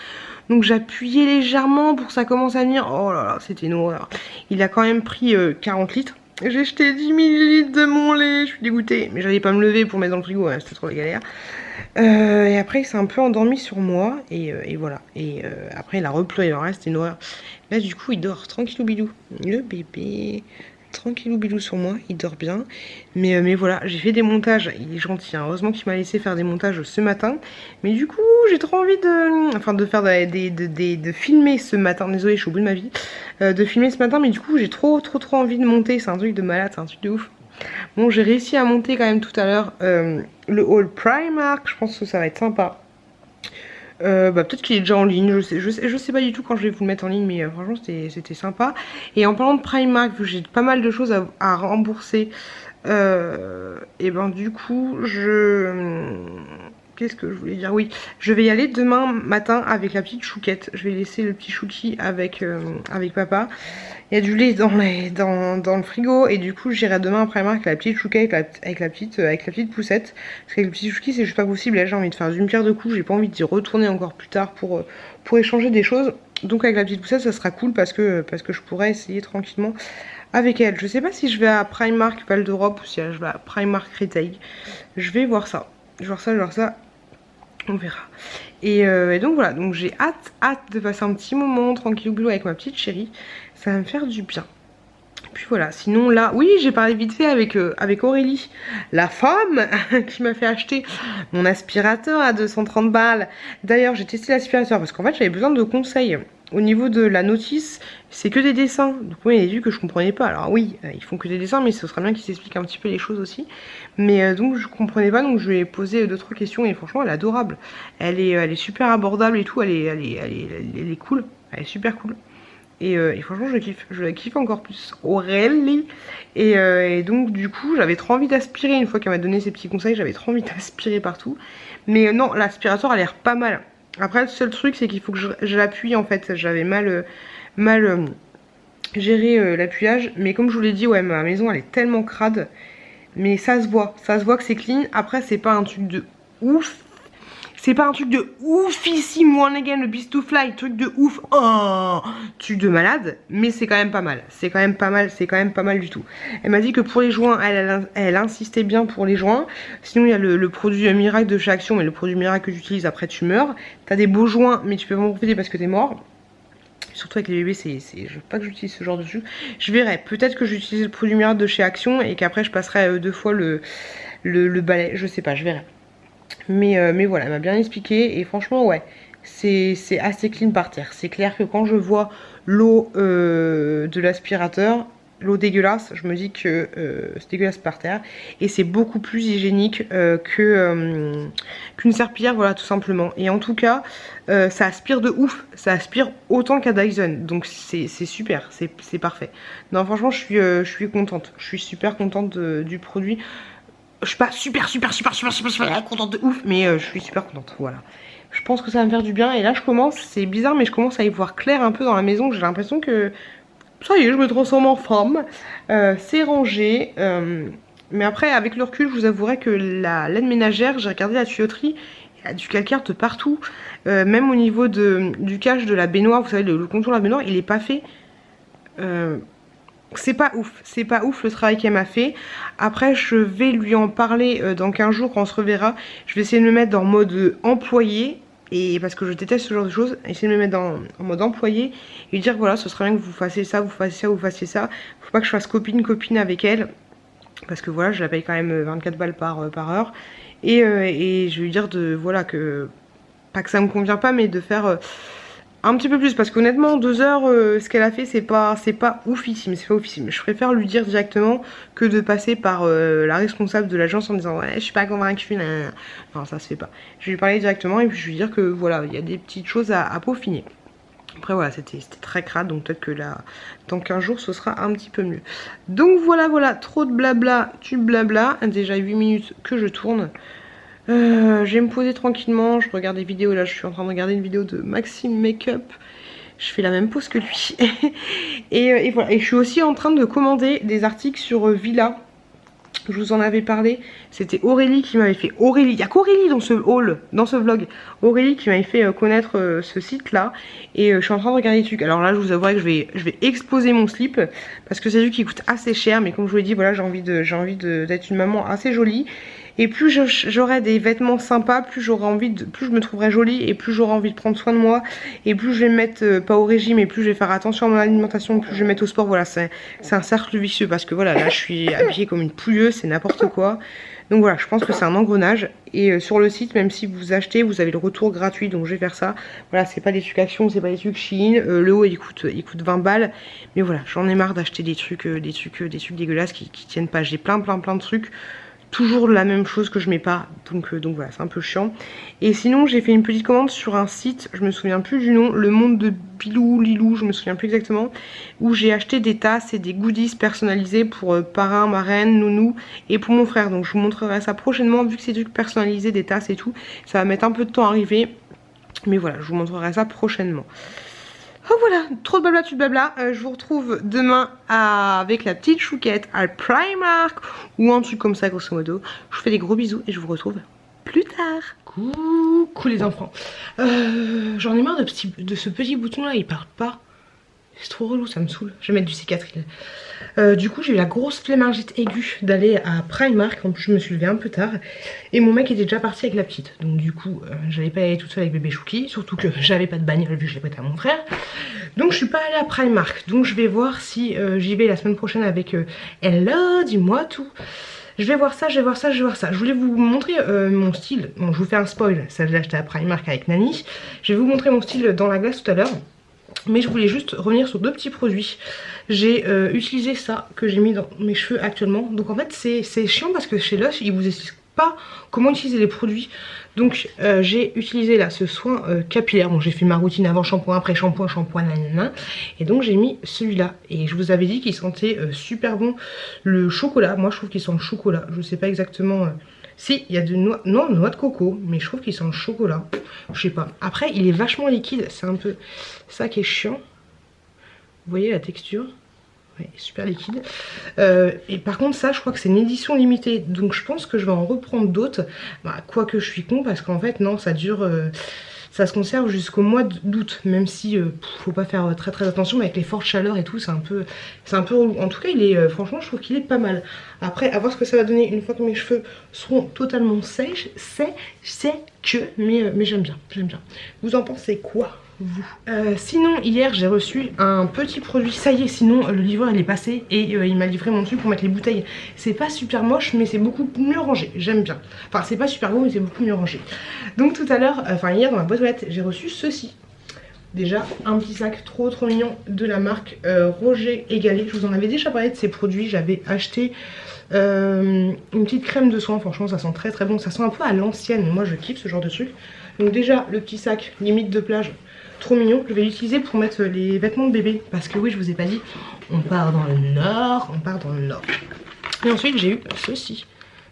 Donc j'appuyais légèrement pour que ça commence à venir. Oh là là, c'était une horreur. Il a quand même pris 40 litres. J'ai jeté 10 millilitres de mon lait, je suis dégoûtée. Mais j'allais pas me lever pour mettre dans le frigo, hein, c'était trop la galère. Et après il s'est un peu endormi sur moi. Et voilà. Et après il a repleuré, le reste c'était une horreur. Là du coup il dort tranquillou bidou. Le bébé, tranquillou bidou sur moi, il dort bien. Mais voilà, j'ai fait des montages, il est gentil, hein. Heureusement qu'il m'a laissé faire des montages ce matin. Mais du coup j'ai trop envie de faire de filmer ce matin. Désolée, je suis au bout de ma vie. De filmer ce matin, mais du coup j'ai trop envie de monter. C'est un truc de malade, c'est un truc de ouf. Bon, j'ai réussi à monter quand même tout à l'heure le haul Primark. Je pense que ça va être sympa. Peut-être qu'il est déjà en ligne, je sais pas du tout quand je vais vous le mettre en ligne, mais franchement c'était sympa. Et en parlant de Primark, vu que j'ai pas mal de choses à rembourser, et ben du coup qu'est-ce que je voulais dire? Oui, je vais y aller demain matin avec la petite chouquette. Je vais laisser le petit chouki avec papa. Il y a du lait dans le frigo et du coup j'irai demain après Primark avec la petite chouquette avec la petite poussette. Parce qu'avec le petit chouki c'est juste pas possible. Là j'ai envie de faire d'une pierre deux coups. J'ai pas envie d'y retourner encore plus tard pour échanger des choses. Donc avec la petite poussette ça sera cool parce que je pourrais essayer tranquillement avec elle. Je sais pas si je vais à Primark Val d'Europe ou si je vais à Primark Retail. Je vais voir ça. Je vais voir ça. On verra. Et donc voilà, donc j'ai hâte de passer un petit moment tranquille avec ma petite chérie. Ça va me faire du bien. Puis voilà, sinon là, oui, j'ai parlé vite fait avec Aurélie, la femme qui m'a fait acheter mon aspirateur à 230 balles. D'ailleurs, j'ai testé l'aspirateur parce qu'en fait, j'avais besoin de conseils. Au niveau de la notice, c'est que des dessins. Donc oui, il y a des vues que je comprenais pas. Alors oui, ils font que des dessins, mais ce serait bien qu'ils s'expliquent un petit peu les choses aussi. Mais donc je comprenais pas, donc je lui ai posé 2-3 questions et franchement, elle est adorable. Elle est super abordable et tout, elle est cool. Elle est super cool. Et franchement je la kiffe encore plus. Aurélie. Et donc du coup j'avais trop envie d'aspirer. Une fois qu'elle m'a donné ses petits conseils, j'avais trop envie d'aspirer partout. Mais non, l'aspirateur a l'air pas mal. Après le seul truc c'est qu'il faut que je l'appuie en fait. J'avais mal géré l'appuyage. Mais comme je vous l'ai dit, ouais, ma maison elle est tellement crade. Mais ça se voit que c'est clean. Après c'est pas un truc de ouf. C'est pas un truc de oufissime, one again, le beast to fly, truc de ouf, oh, truc de malade, mais c'est quand même pas mal. C'est quand même pas mal du tout. Elle m'a dit que pour les joints, elle insistait bien pour les joints. Sinon, il y a le produit miracle de chez Action, mais le produit miracle que j'utilise après tu meurs. T'as des beaux joints, mais tu peux pas en profiter parce que t'es mort. Surtout avec les bébés, je veux pas que j'utilise ce genre de truc. Je verrai, peut-être que j'utilise le produit miracle de chez Action et qu'après je passerai 2 fois le balai, je sais pas, je verrai. Mais voilà, elle m'a bien expliqué et franchement ouais, c'est assez clean par terre. C'est clair que quand je vois l'eau de l'aspirateur, l'eau dégueulasse, je me dis que c'est dégueulasse par terre. Et c'est beaucoup plus hygiénique qu'une serpillière, voilà tout simplement. Et en tout cas, ça aspire de ouf, ça aspire autant qu'à Dyson. Donc c'est super, c'est parfait. Non franchement je suis contente, je suis super contente du produit. Je suis pas super contente de ouf, mais je suis super contente, voilà. Je pense que ça va me faire du bien, et là je commence, c'est bizarre, mais je commence à y voir clair un peu dans la maison. J'ai l'impression que, ça y est, je me transforme en femme. C'est rangé, mais après, avec le recul, je vous avouerai que la laine ménagère, j'ai regardé la tuyauterie, Il y a du calcaire de partout. Même au niveau du cache de la baignoire, vous savez, le contour de la baignoire, il est pas fait. C'est pas ouf le travail qu'elle m'a fait. Après je vais lui en parler dans 15 jours quand on se reverra. Je vais essayer de me mettre en mode employé. Et parce que je déteste ce genre de choses, essayer de me mettre en mode employé et lui dire voilà, ce serait bien que vous fassiez ça, vous fassiez ça, vous fassiez ça. Faut pas que je fasse copine avec elle. Parce que voilà, je la paye quand même 24 balles par heure. Et je vais lui dire de voilà que. Pas que ça me convient pas, mais de faire un petit peu plus. Parce qu'honnêtement, 2 heures, ce qu'elle a fait, c'est pas oufissime. C'est pas oufissime. Je préfère lui dire directement que de passer par la responsable de l'agence en disant ouais, je suis pas convaincue. Non, ça se fait pas. Je vais lui parler directement et puis je vais lui dire que voilà, il y a des petites choses à peaufiner. Après voilà, c'était très crade, donc peut-être que là, dans 15 jours, ce sera un petit peu mieux. Donc voilà, trop de blabla, tu blabla. Déjà 8 minutes que je tourne. Je vais me poser tranquillement, je regarde des vidéos, là je suis en train de regarder une vidéo de Maxime Makeup. Je fais la même pose que lui. et voilà, et je suis aussi en train de commander des articles sur Villa. Je vous en avais parlé, c'était Aurélie qui m'avait fait. Aurélie, il n'y a qu'Aurélie dans ce haul, dans ce vlog. Aurélie qui m'avait fait connaître ce site là. Et je suis en train de regarder des trucs. Alors là je vous avouerai que je vais exposer mon slip. Parce que c'est lui qui coûte assez cher. Mais comme je vous l'ai dit, voilà, j'ai envie d'être une maman assez jolie. Et plus j'aurai des vêtements sympas, plus je me trouverai jolie et plus j'aurai envie de prendre soin de moi. Et plus je vais me mettre, pas au régime, et plus je vais faire attention à mon alimentation, plus je vais me mettre au sport. Voilà, c'est un cercle vicieux parce que voilà, là je suis habillée comme une pouilleuse, c'est n'importe quoi. Donc voilà, je pense que c'est un engrenage. Et sur le site, même si vous achetez, vous avez le retour gratuit, donc je vais faire ça. Voilà, c'est pas des trucs Action, c'est pas des trucs Shein. Le haut il coûte 20 balles. Mais voilà, j'en ai marre d'acheter des trucs dégueulasses qui tiennent pas. J'ai plein de trucs. Toujours la même chose que je mets pas, donc voilà, c'est un peu chiant. Et sinon j'ai fait une petite commande sur un site, je me souviens plus du nom, Le Monde de Bilou, Lilou, je me souviens plus exactement, où j'ai acheté des tasses et des goodies personnalisés pour parrain, marraine, nounou et pour mon frère. Donc je vous montrerai ça prochainement, vu que c'est des trucs personnalisés, des tasses et tout, ça va mettre un peu de temps à arriver, mais voilà, je vous montrerai ça prochainement. Oh voilà, trop de blabla, tu de blabla. Je vous retrouve demain avec la petite chouquette à Primark ou un truc comme ça grosso modo. Je vous fais des gros bisous et je vous retrouve plus tard. Coucou les enfants. J'en ai marre de ce petit bouton là, il part pas. C'est trop relou, ça me saoule. Je vais mettre du cicatril. Du coup j'ai eu la grosse flemmingite aiguë d'aller à Primark. En plus je me suis levée un peu tard. Et mon mec était déjà parti avec la petite. Donc du coup j'allais pas y aller toute seule avec bébé Chouki. Surtout que j'avais pas de bagnole vu que je l'ai prêté à mon frère. Donc je suis pas allée à Primark. Donc je vais voir si j'y vais la semaine prochaine avec Hello, dis-moi tout. Je vais voir ça. Je voulais vous montrer mon style. Bon, je vous fais un spoil, ça je l'ai acheté à Primark avec Nani. Je vais vous montrer mon style dans la glace tout à l'heure. Mais je voulais juste revenir sur 2 petits produits. J'ai utilisé ça que j'ai mis dans mes cheveux actuellement. Donc en fait c'est chiant parce que chez Lush ils vous expliquent pas comment utiliser les produits. Donc j'ai utilisé là ce soin capillaire. Bon j'ai fait ma routine avant shampoing, après shampoing, nanana. Et donc j'ai mis celui-là. Et je vous avais dit qu'il sentait super bon le chocolat. Moi je trouve qu'il sent le chocolat. Je sais pas exactement... Si, il y a de noix de coco, mais je trouve qu'il sent le chocolat. Je sais pas. Après, il est vachement liquide, c'est un peu ça qui est chiant. Vous voyez la texture? Ouais, super liquide. Et par contre, ça, je crois que c'est une édition limitée. Donc, je pense que je vais en reprendre d'autres. Bah, quoique je suis con, parce qu'en fait, non, ça dure... ça se conserve jusqu'au mois d'août, même si faut pas faire très attention, mais avec les fortes chaleurs et tout, c'est un peu relou. En tout cas, il est, franchement, je trouve qu'il est pas mal. Après, à voir ce que ça va donner une fois que mes cheveux seront totalement sèches, mais j'aime bien. Vous en pensez quoi, vous? Sinon, hier, j'ai reçu un petit produit. Ça y est, sinon, le livreur, il est passé et il m'a livré mon truc pour mettre les bouteilles. C'est pas super moche, mais c'est beaucoup mieux rangé. J'aime bien. Enfin, c'est pas super beau, mais c'est beaucoup mieux rangé. Donc, tout à l'heure, hier, dans ma boîte aux lettres, j'ai reçu ceci. Déjà, un petit sac trop mignon de la marque Roger & Gallet. Je vous en avais déjà parlé de ces produits. J'avais acheté une petite crème de soin. Franchement, ça sent très bon. Ça sent un peu à l'ancienne. Moi, je kiffe ce genre de truc. Donc déjà, le petit sac limite de plage. Trop mignon, je vais l'utiliser pour mettre les vêtements de bébé. Parce que oui, je vous ai pas dit, on part dans le nord. Et ensuite, j'ai eu ceci.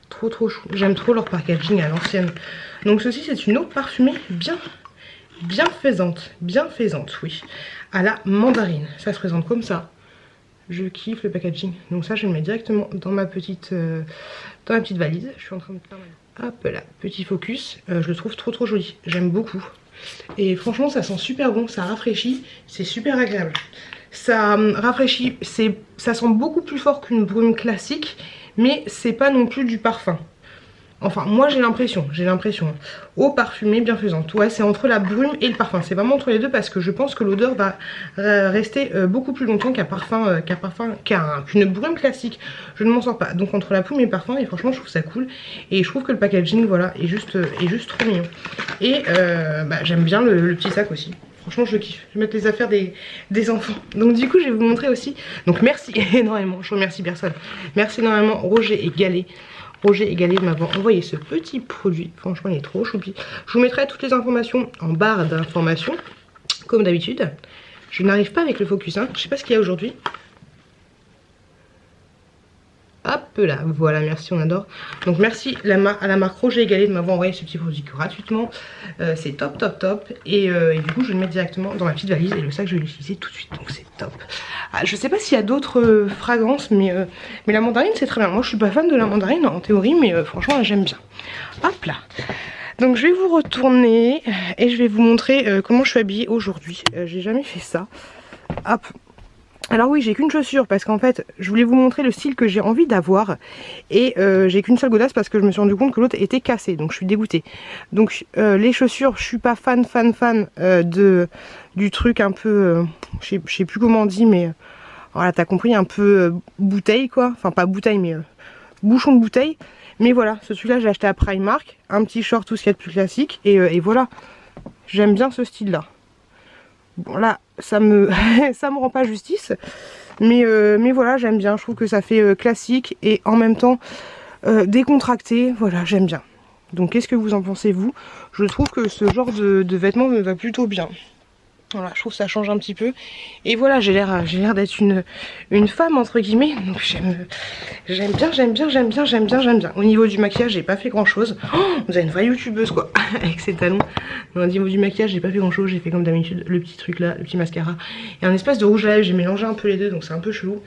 Trop chou. J'aime trop leur packaging à l'ancienne. Donc ceci, c'est une eau parfumée bienfaisante, oui, à la mandarine. Ça se présente comme ça. Je kiffe le packaging. Donc ça, je le mets directement dans ma petite valise. Je suis en train de faire Hop là, petit focus, je le trouve trop joli, j'aime beaucoup. Et franchement ça sent super bon, ça rafraîchit, c'est super agréable. Ça rafraîchit, ça sent beaucoup plus fort qu'une brume classique, mais c'est pas non plus du parfum. Enfin moi j'ai l'impression, eau parfumée bienfaisante. Ouais, c'est entre la brume et le parfum, c'est vraiment entre les deux parce que je pense que l'odeur va rester beaucoup plus longtemps qu'une brume classique. Je ne m'en sors pas, donc entre la brume et le parfum, et franchement je trouve ça cool. Et je trouve que le packaging voilà est juste trop mignon. Et j'aime bien le petit sac aussi. Franchement je kiffe, je vais mettre les affaires des enfants. Donc du coup je vais vous montrer aussi. Donc merci énormément, je remercie personne. Merci énormément Roger et Galet de m'avoir envoyé ce petit produit. Franchement il est trop choupi. Je vous mettrai toutes les informations en barre d'informations. Comme d'habitude. Je n'arrive pas avec le focus hein. Je sais pas ce qu'il y a aujourd'hui. Hop là, voilà, merci, on adore. Donc merci à la marque Roger et Galet de m'avoir envoyé ce petit produit gratuitement. C'est top. Et du coup je vais le mettre directement dans ma petite valise et le sac je vais l'utiliser tout de suite. Donc c'est top. Ah, je sais pas s'il y a d'autres fragrances, mais la mandarine c'est très bien. Moi je suis pas fan de la mandarine en théorie, mais franchement j'aime bien. Hop là. Donc je vais vous retourner et je vais vous montrer comment je suis habillée aujourd'hui. J'ai jamais fait ça. Hop. Alors oui, j'ai qu'une chaussure parce qu'en fait je voulais vous montrer le style que j'ai envie d'avoir. Et j'ai qu'une seule godasse parce que je me suis rendu compte que l'autre était cassée, donc je suis dégoûtée. Donc les chaussures, je suis pas fan du truc un peu, je sais plus comment on dit, mais voilà, t'as compris, un peu bouteille quoi. Enfin pas bouteille mais bouchon de bouteille. Mais voilà, celui-là j'ai acheté à Primark, un petit short, tout ce qu'il y a de plus classique. Et voilà, j'aime bien ce style là. Bon là ça me rend pas justice, mais voilà, j'aime bien, je trouve que ça fait classique et en même temps décontracté, voilà, j'aime bien. Donc qu'est-ce que vous en pensez vous? Je trouve que ce genre de vêtements me va plutôt bien. Voilà, je trouve que ça change un petit peu. Et voilà, j'ai l'air d'être une femme entre guillemets. Donc j'aime bien. Au niveau du maquillage, j'ai pas fait grand chose. Oh, vous avez une vraie youtubeuse quoi, avec ses talons. Au niveau du maquillage, j'ai pas fait grand chose. J'ai fait comme d'habitude le petit truc là, le petit mascara. Et un espèce de rouge à lèvres, j'ai mélangé un peu les deux, donc c'est un peu chelou.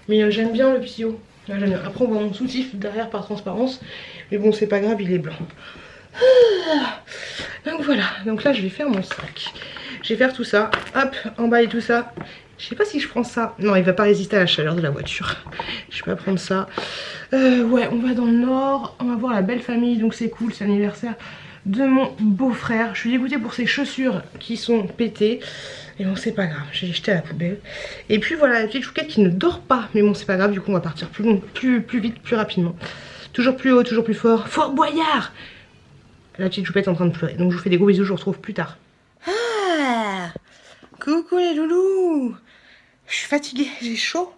Mais j'aime bien le petit haut. Là, j'aime bien. Après on voit mon soutif derrière par transparence. Mais bon, c'est pas grave, il est blanc. Donc voilà, donc là je vais faire mon sac. Je vais faire tout ça, hop, emballer tout ça. Je sais pas si je prends ça. Non, il va pas résister à la chaleur de la voiture. Je vais pas prendre ça. Ouais, on va dans le nord. On va voir la belle famille, donc c'est cool, c'est l'anniversaire de mon beau-frère. Je suis dégoûtée pour ces chaussures qui sont pétées. Et bon, c'est pas grave, j'ai jeté à la poubelle. Et puis voilà, la petite chouquette qui ne dort pas. Mais bon, c'est pas grave, du coup on va partir plus vite, plus rapidement. Toujours plus haut, toujours plus fort. Fort Boyard! La petite choupette est en train de pleurer. Donc je vous fais des gros bisous, je vous retrouve plus tard. Ah, coucou les loulous. Je suis fatiguée, j'ai chaud.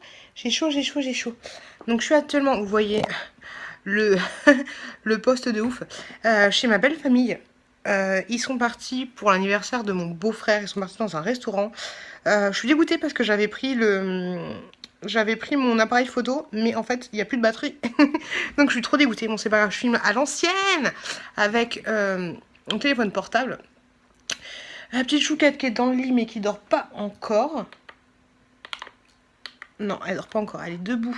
Donc je suis actuellement, vous voyez, le poste de ouf, chez ma belle famille. Ils sont partis pour l'anniversaire de mon beau-frère. Ils sont partis dans un restaurant. Je suis dégoûtée parce que j'avais pris mon appareil photo, mais en fait il n'y a plus de batterie. Donc je suis trop dégoûtée. Bon c'est pas grave, je filme à l'ancienne avec mon téléphone portable. La petite chouquette qui est dans le lit mais qui dort pas encore. Non, elle dort pas encore, elle est debout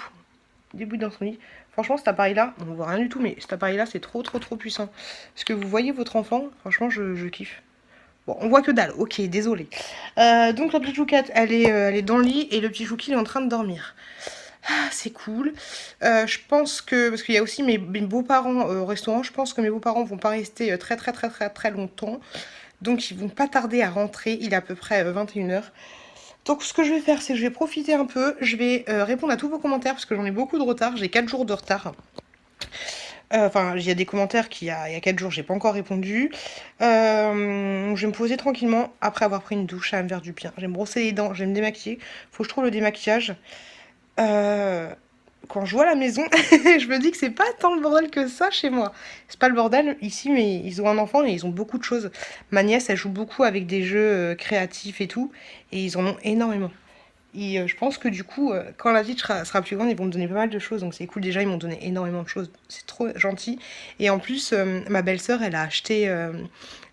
dans son lit. Franchement cet appareil là, on voit rien du tout, mais cet appareil là c'est trop puissant. Est-ce que vous voyez votre enfant? Franchement je kiffe. Bon, on voit que dalle, ok, désolé. Donc la petite chouquette, elle est dans le lit et le petit chouki il est en train de dormir. Ah, c'est cool. Je pense que, parce qu'il y a aussi mes beaux-parents au restaurant, je pense que mes beaux-parents vont pas rester très longtemps. Donc ils vont pas tarder à rentrer, il est à peu près 21 h. Donc ce que je vais faire, c'est que je vais profiter un peu, je vais répondre à tous vos commentaires parce que j'en ai beaucoup de retard, j'ai 4 jours de retard. Enfin, il y a des commentaires qu'il y a 4 jours, j'ai pas encore répondu. Je vais me poser tranquillement après avoir pris une douche, ça va me faire du bien. Je vais me brosser les dents, je vais me démaquiller. Faut que je trouve le démaquillage. Quand je vois la maison, je me dis que c'est pas tant le bordel que ça chez moi. C'est pas le bordel ici, mais ils ont un enfant et ils ont beaucoup de choses. Ma nièce, elle joue beaucoup avec des jeux créatifs et tout, et ils en ont énormément. Et je pense que du coup, quand la petite sera plus grande, ils vont me donner pas mal de choses. Donc c'est cool. Déjà, ils m'ont donné énormément de choses. C'est trop gentil. Et en plus, ma belle-sœur, elle a acheté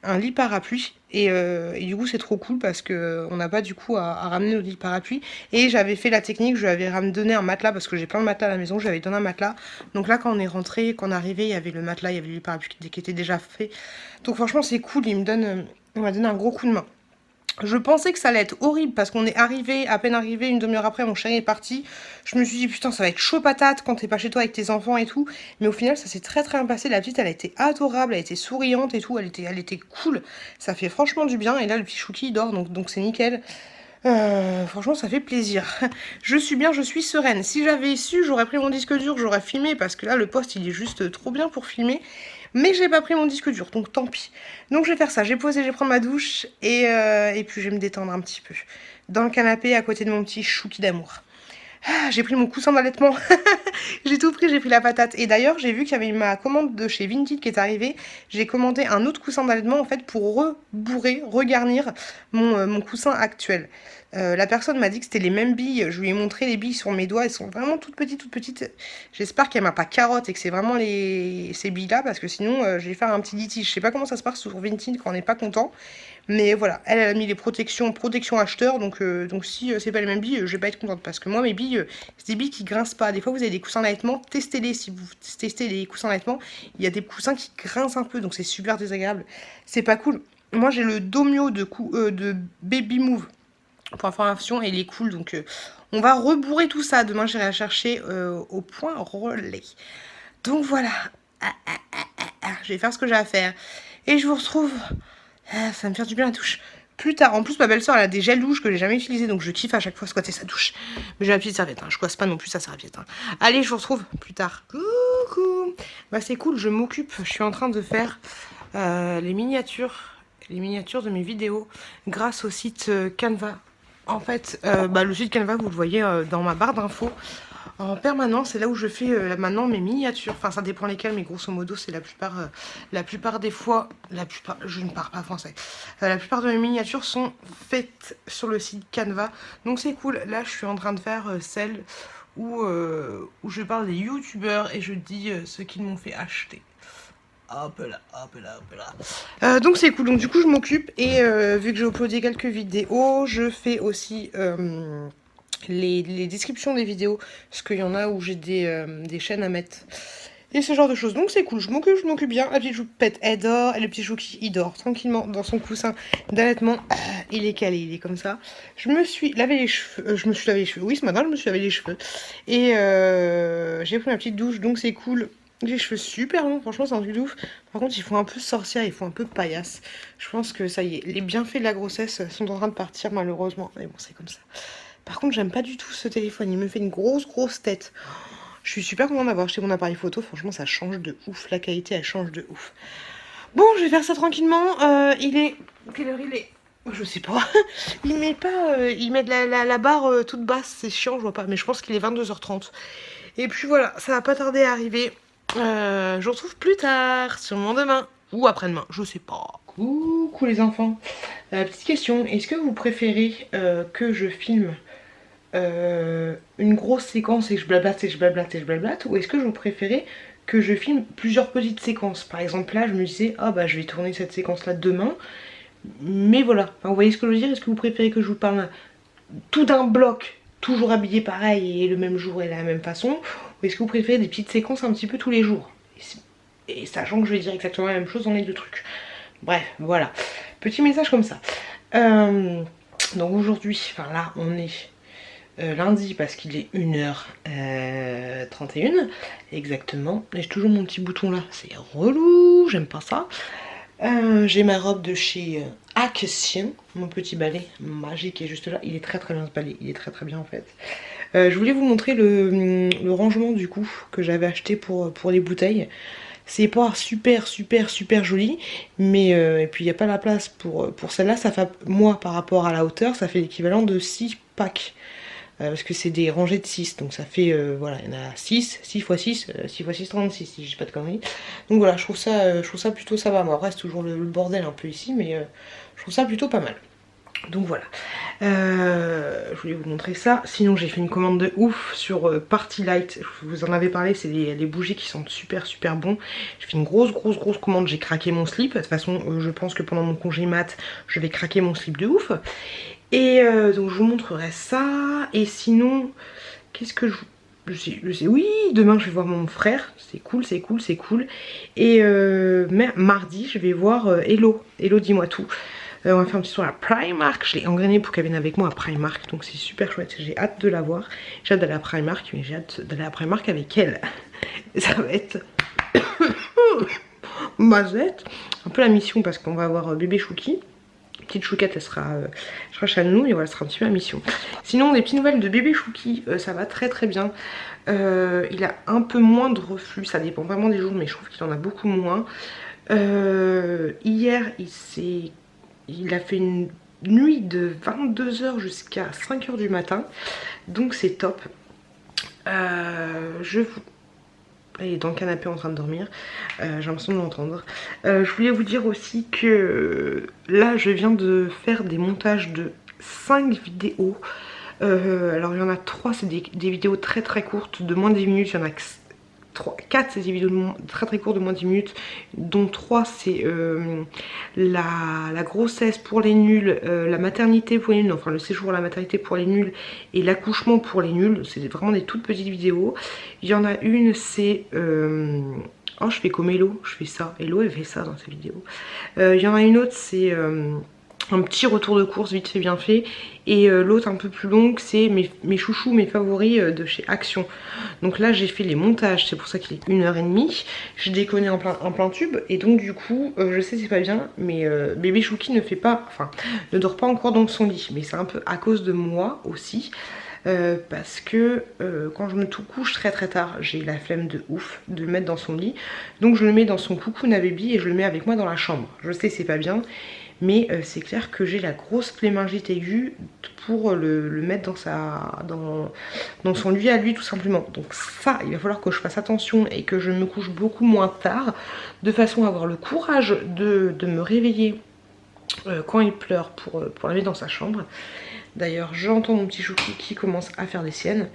un lit parapluie. Et du coup, c'est trop cool parce que on n'a pas du coup à ramener nos lits parapluie. Et j'avais fait la technique, je lui avais donné un matelas parce que j'ai plein de matelas à la maison. Je lui avais donné un matelas. Donc là, quand on est rentré, quand on est arrivé, il y avait le matelas, il y avait le lit parapluie qui était déjà fait. Donc franchement, c'est cool. Il m'a donné un gros coup de main. Je pensais que ça allait être horrible parce qu'on est arrivé, à peine arrivé, une demi-heure après, mon chéri est parti. Je me suis dit, putain, ça va être chaud patate quand t'es pas chez toi avec tes enfants et tout. Mais au final, ça s'est très très bien passé. La petite, elle a été adorable, elle a été souriante et tout. Elle était cool. Ça fait franchement du bien. Et là, le petit Chouki, il dort, donc c'est nickel. Franchement, ça fait plaisir. Je suis bien, je suis sereine. Si j'avais su, j'aurais pris mon disque dur, j'aurais filmé parce que là, le poste, il est juste trop bien pour filmer. Mais j'ai pas pris mon disque dur, donc tant pis. Donc je vais faire ça, j'ai posé, je vais prendre ma douche et puis je vais me détendre un petit peu. Dans le canapé, à côté de mon petit Chouki d'amour. Ah, j'ai pris mon coussin d'allaitement. J'ai tout pris, j'ai pris la patate. Et d'ailleurs, j'ai vu qu'il y avait ma commande de chez Vinted qui est arrivée. J'ai commandé un autre coussin d'allaitement en fait pour rebourrer, regarnir mon coussin actuel. La personne m'a dit que c'était les mêmes billes. Je lui ai montré les billes sur mes doigts. Elles sont vraiment toutes petites, toutes petites. J'espère qu'elle m'a pas carotte et que c'est vraiment ces billes-là parce que sinon, je vais faire un petit litige. Je sais pas comment ça se passe sur Vinted quand on n'est pas content. Mais voilà, elle a mis les protection acheteur, donc si c'est pas les mêmes billes, je vais pas être contente parce que moi mes billes, c'est des billes qui grincent pas. Des fois vous avez des coussins d'allaitement, testez-les si vous testez les coussins d'allaitement, il y a des coussins qui grincent un peu, donc c'est super désagréable. C'est pas cool. Moi j'ai le Domio de Baby Move pour information et il est cool, donc on va rebourrer tout ça. Demain j'irai la chercher au point relais. Donc voilà, je vais faire ce que j'ai à faire et je vous retrouve. Ah, ça va me faire du bien la douche. Plus tard, en plus ma belle-sœur elle a des gels douches que j'ai jamais utilisés donc je kiffe à chaque fois squatter sa douche. Mais j'ai la petite serviette, hein. Je coisse pas non plus sa serviette. Hein. Allez, je vous retrouve plus tard. Coucou. Bah c'est cool, je m'occupe. Je suis en train de faire les miniatures de mes vidéos grâce au site Canva. En fait, le site Canva vous le voyez dans ma barre d'infos. En permanence, c'est là où je fais maintenant mes miniatures. Enfin, ça dépend lesquelles, mais grosso modo, c'est la plupart des fois, je ne parle pas français. La plupart de mes miniatures sont faites sur le site Canva. Donc c'est cool. Là, je suis en train de faire celle où je parle des youtubeurs et je dis ce qu'ils m'ont fait acheter. Hop là, hop là, hop là. Donc c'est cool. Donc du coup, je m'occupe et vu que j'ai uploadé quelques vidéos, je fais aussi les descriptions des vidéos, parce qu'il y en a où j'ai des chaînes à mettre et ce genre de choses. Donc c'est cool, je m'occupe bien. La petite choupette elle dort et le petit chouki il dort tranquillement dans son coussin d'allaitement. Il est calé, il est comme ça. Je me suis lavé les cheveux, oui ce matin je me suis lavé les cheveux et j'ai pris ma petite douche, donc c'est cool. J'ai les cheveux super longs, franchement c'est un truc de ouf. Par contre il faut un peu sorcière, il faut un peu paillasse. Je pense que ça y est, les bienfaits de la grossesse sont en train de partir malheureusement. Mais bon c'est comme ça. Par contre, j'aime pas du tout ce téléphone. Il me fait une grosse tête. Je suis super contente d'avoir acheté mon appareil photo. Franchement, ça change de ouf. La qualité, elle change de ouf. Bon, je vais faire ça tranquillement. Il est... Quelle heure il est? Je sais pas. Il met pas... il met de la barre toute basse. C'est chiant, je vois pas. Mais je pense qu'il est 22h30. Et puis voilà, ça va pas tarder à arriver. Je vous retrouve plus tard. Sûrement demain. Ou après-demain. Je sais pas. Coucou les enfants. Petite question. Est-ce que vous préférez que je filme une grosse séquence et que je blablate, ou est-ce que je vous préférez que je filme plusieurs petites séquences? Par exemple là je me disais je vais tourner cette séquence là demain, mais voilà, enfin, vous voyez ce que je veux dire. Est-ce que vous préférez que je vous parle tout d'un bloc, toujours habillé pareil et le même jour et de la même façon, ou est-ce que vous préférez des petites séquences un petit peu tous les jours, et sachant que je vais dire exactement la même chose dans les deux trucs? Bref, voilà, petit message comme ça. Donc aujourd'hui, enfin là on est lundi parce qu'il est 1h31 exactement. Et j'ai toujours mon petit bouton là, c'est relou, j'aime pas ça. J'ai ma robe de chez Action, mon petit balai magique est juste là. Il est très bien ce balai, il est très bien en fait. Je voulais vous montrer le rangement du coup que j'avais acheté pour les bouteilles. C'est pas super joli, mais et puis il n'y a pas la place pour celle-là. Ça fait, moi par rapport à la hauteur, ça fait l'équivalent de 6 packs. Parce que c'est des rangées de 6, donc ça fait, voilà, il y en a 6 x 6, 6 x 6, 36, si j'ai pas de conneries. Donc voilà, je trouve ça plutôt ça va. Bon, après c'est toujours le bordel un peu ici, mais je trouve ça plutôt pas mal. Donc voilà, je voulais vous montrer ça. Sinon j'ai fait une commande de ouf sur Party Light. Je vous en avais parlé, c'est les bougies qui sentent super bon. J'ai fait une grosse commande, j'ai craqué mon slip. De toute façon je pense que pendant mon congé mat je vais craquer mon slip de ouf. Et donc je vous montrerai ça. Et sinon, qu'est-ce que je sais, oui, demain je vais voir mon frère, c'est cool. Et mardi je vais voir Hello, dis-moi tout. On va faire un petit tour à Primark. Je l'ai engrainé pour qu'elle vienne avec moi à Primark. Donc c'est super chouette. J'ai hâte de la voir. J'ai hâte d'aller à Primark. Mais j'ai hâte d'aller à Primark avec elle. Ça va être... Mazette. Un peu la mission parce qu'on va avoir bébé Chouki. Petite Chouquette, elle sera chez nous. Et voilà, ce sera un petit peu la mission. Sinon, des petites nouvelles de bébé Chouki. Ça va très bien. Il a un peu moins de reflux. Ça dépend vraiment des jours. Mais je trouve qu'il en a beaucoup moins. Hier, il a fait une nuit de 22 h jusqu'à 5 h du matin. Donc c'est top. Il est dans le canapé en train de dormir. J'ai l'impression de l'entendre. Je voulais vous dire aussi que là je viens de faire des montages de 5 vidéos. Alors il y en a 3, c'est des vidéos très courtes de moins de 10 minutes. Il y en a 4 c'est des vidéos très courtes de moins de 10 minutes, dont 3 c'est la grossesse pour les nuls, la maternité pour les nuls, enfin le séjour à la maternité pour les nuls et l'accouchement pour les nuls. C'est vraiment des toutes petites vidéos. Il y en a une, c'est oh, je fais comme Hello, je fais ça. Hello elle fait ça dans ses vidéos. Il y en a une autre, c'est un petit retour de course vite fait bien fait. Et l'autre un peu plus longue, c'est mes chouchous, mes favoris de chez Action. Donc là j'ai fait les montages, c'est pour ça qu'il est 1h30. J'ai déconné en plein tube. Et donc du coup, je sais c'est pas bien, mais bébé Chouki ne dort pas encore dans son lit. Mais c'est un peu à cause de moi aussi. Parce que quand je me couche très tard, j'ai la flemme de ouf de le mettre dans son lit. Donc je le mets dans son cocoon à baby et je le mets avec moi dans la chambre. Je sais c'est pas bien. Mais c'est clair que j'ai la grosse plémingite aiguë pour le mettre dans son lit à lui tout simplement. Donc ça, il va falloir que je fasse attention et que je me couche beaucoup moins tard, de façon à avoir le courage de me réveiller quand il pleure pour la mettre dans sa chambre. D'ailleurs j'entends mon petit chouki qui commence à faire des siennes.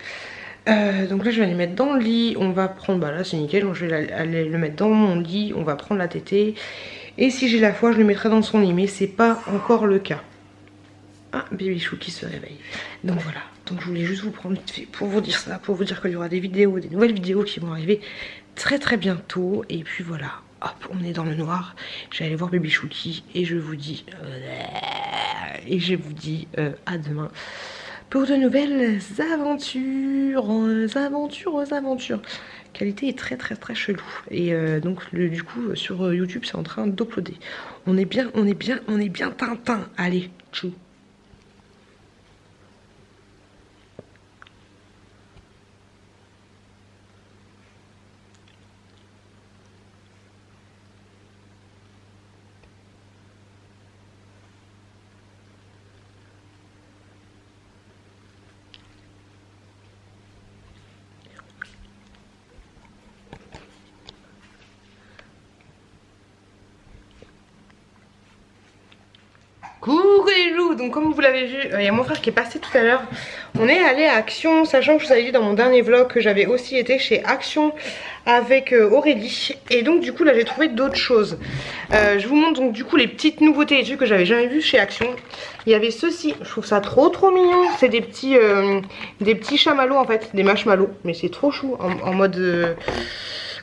Donc là je vais aller mettre dans le lit. On va prendre, bah là c'est nickel, donc je vais aller le mettre dans mon lit. On va prendre la tétée. Et si j'ai la foi, je le mettrai dans son lit. Mais c'est pas encore le cas. Ah, bébé chou qui se réveille. Donc voilà. Donc je voulais juste vous prendre vite fait pour vous dire ça. Pour vous dire qu'il y aura des nouvelles vidéos qui vont arriver très bientôt. Et puis voilà. Hop, on est dans le noir. Je vais aller voir bébé Chouki. Et je vous dis... à demain. Pour de nouvelles aventures. Qualité est très chelou. Et donc du coup sur YouTube c'est en train d'uploader. On est bien Tintin. Allez, tchou. Coucou les loups, donc comme vous l'avez vu, il y a mon frère qui est passé tout à l'heure. On est allé à Action, sachant que je vous avais dit dans mon dernier vlog que j'avais aussi été chez Action avec Aurélie. Et donc du coup là j'ai trouvé d'autres choses. Je vous montre donc du coup les petites nouveautés et trucs que j'avais jamais vu chez Action. Il y avait ceci, je trouve ça trop mignon. C'est des petits chamallows en fait, des marshmallows. Mais c'est trop chou en mode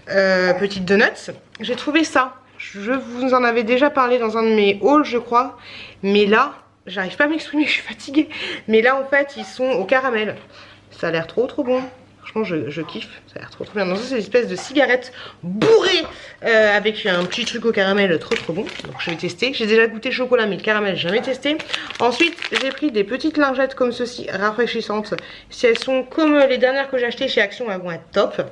petite donuts. J'ai trouvé ça. Je vous en avais déjà parlé dans un de mes hauls je crois. Mais là, j'arrive pas à m'exprimer, je suis fatiguée. Mais là en fait ils sont au caramel. Ça a l'air trop bon. Franchement je kiffe, ça a l'air trop bien. Donc ça c'est une espèce de cigarette bourrée avec un petit truc au caramel trop bon. Donc je vais tester. J'ai déjà goûté chocolat mais le caramel j'ai jamais testé. Ensuite j'ai pris des petites lingettes comme ceci, rafraîchissantes. Si elles sont comme les dernières que j'ai achetées chez Action, elles vont être top.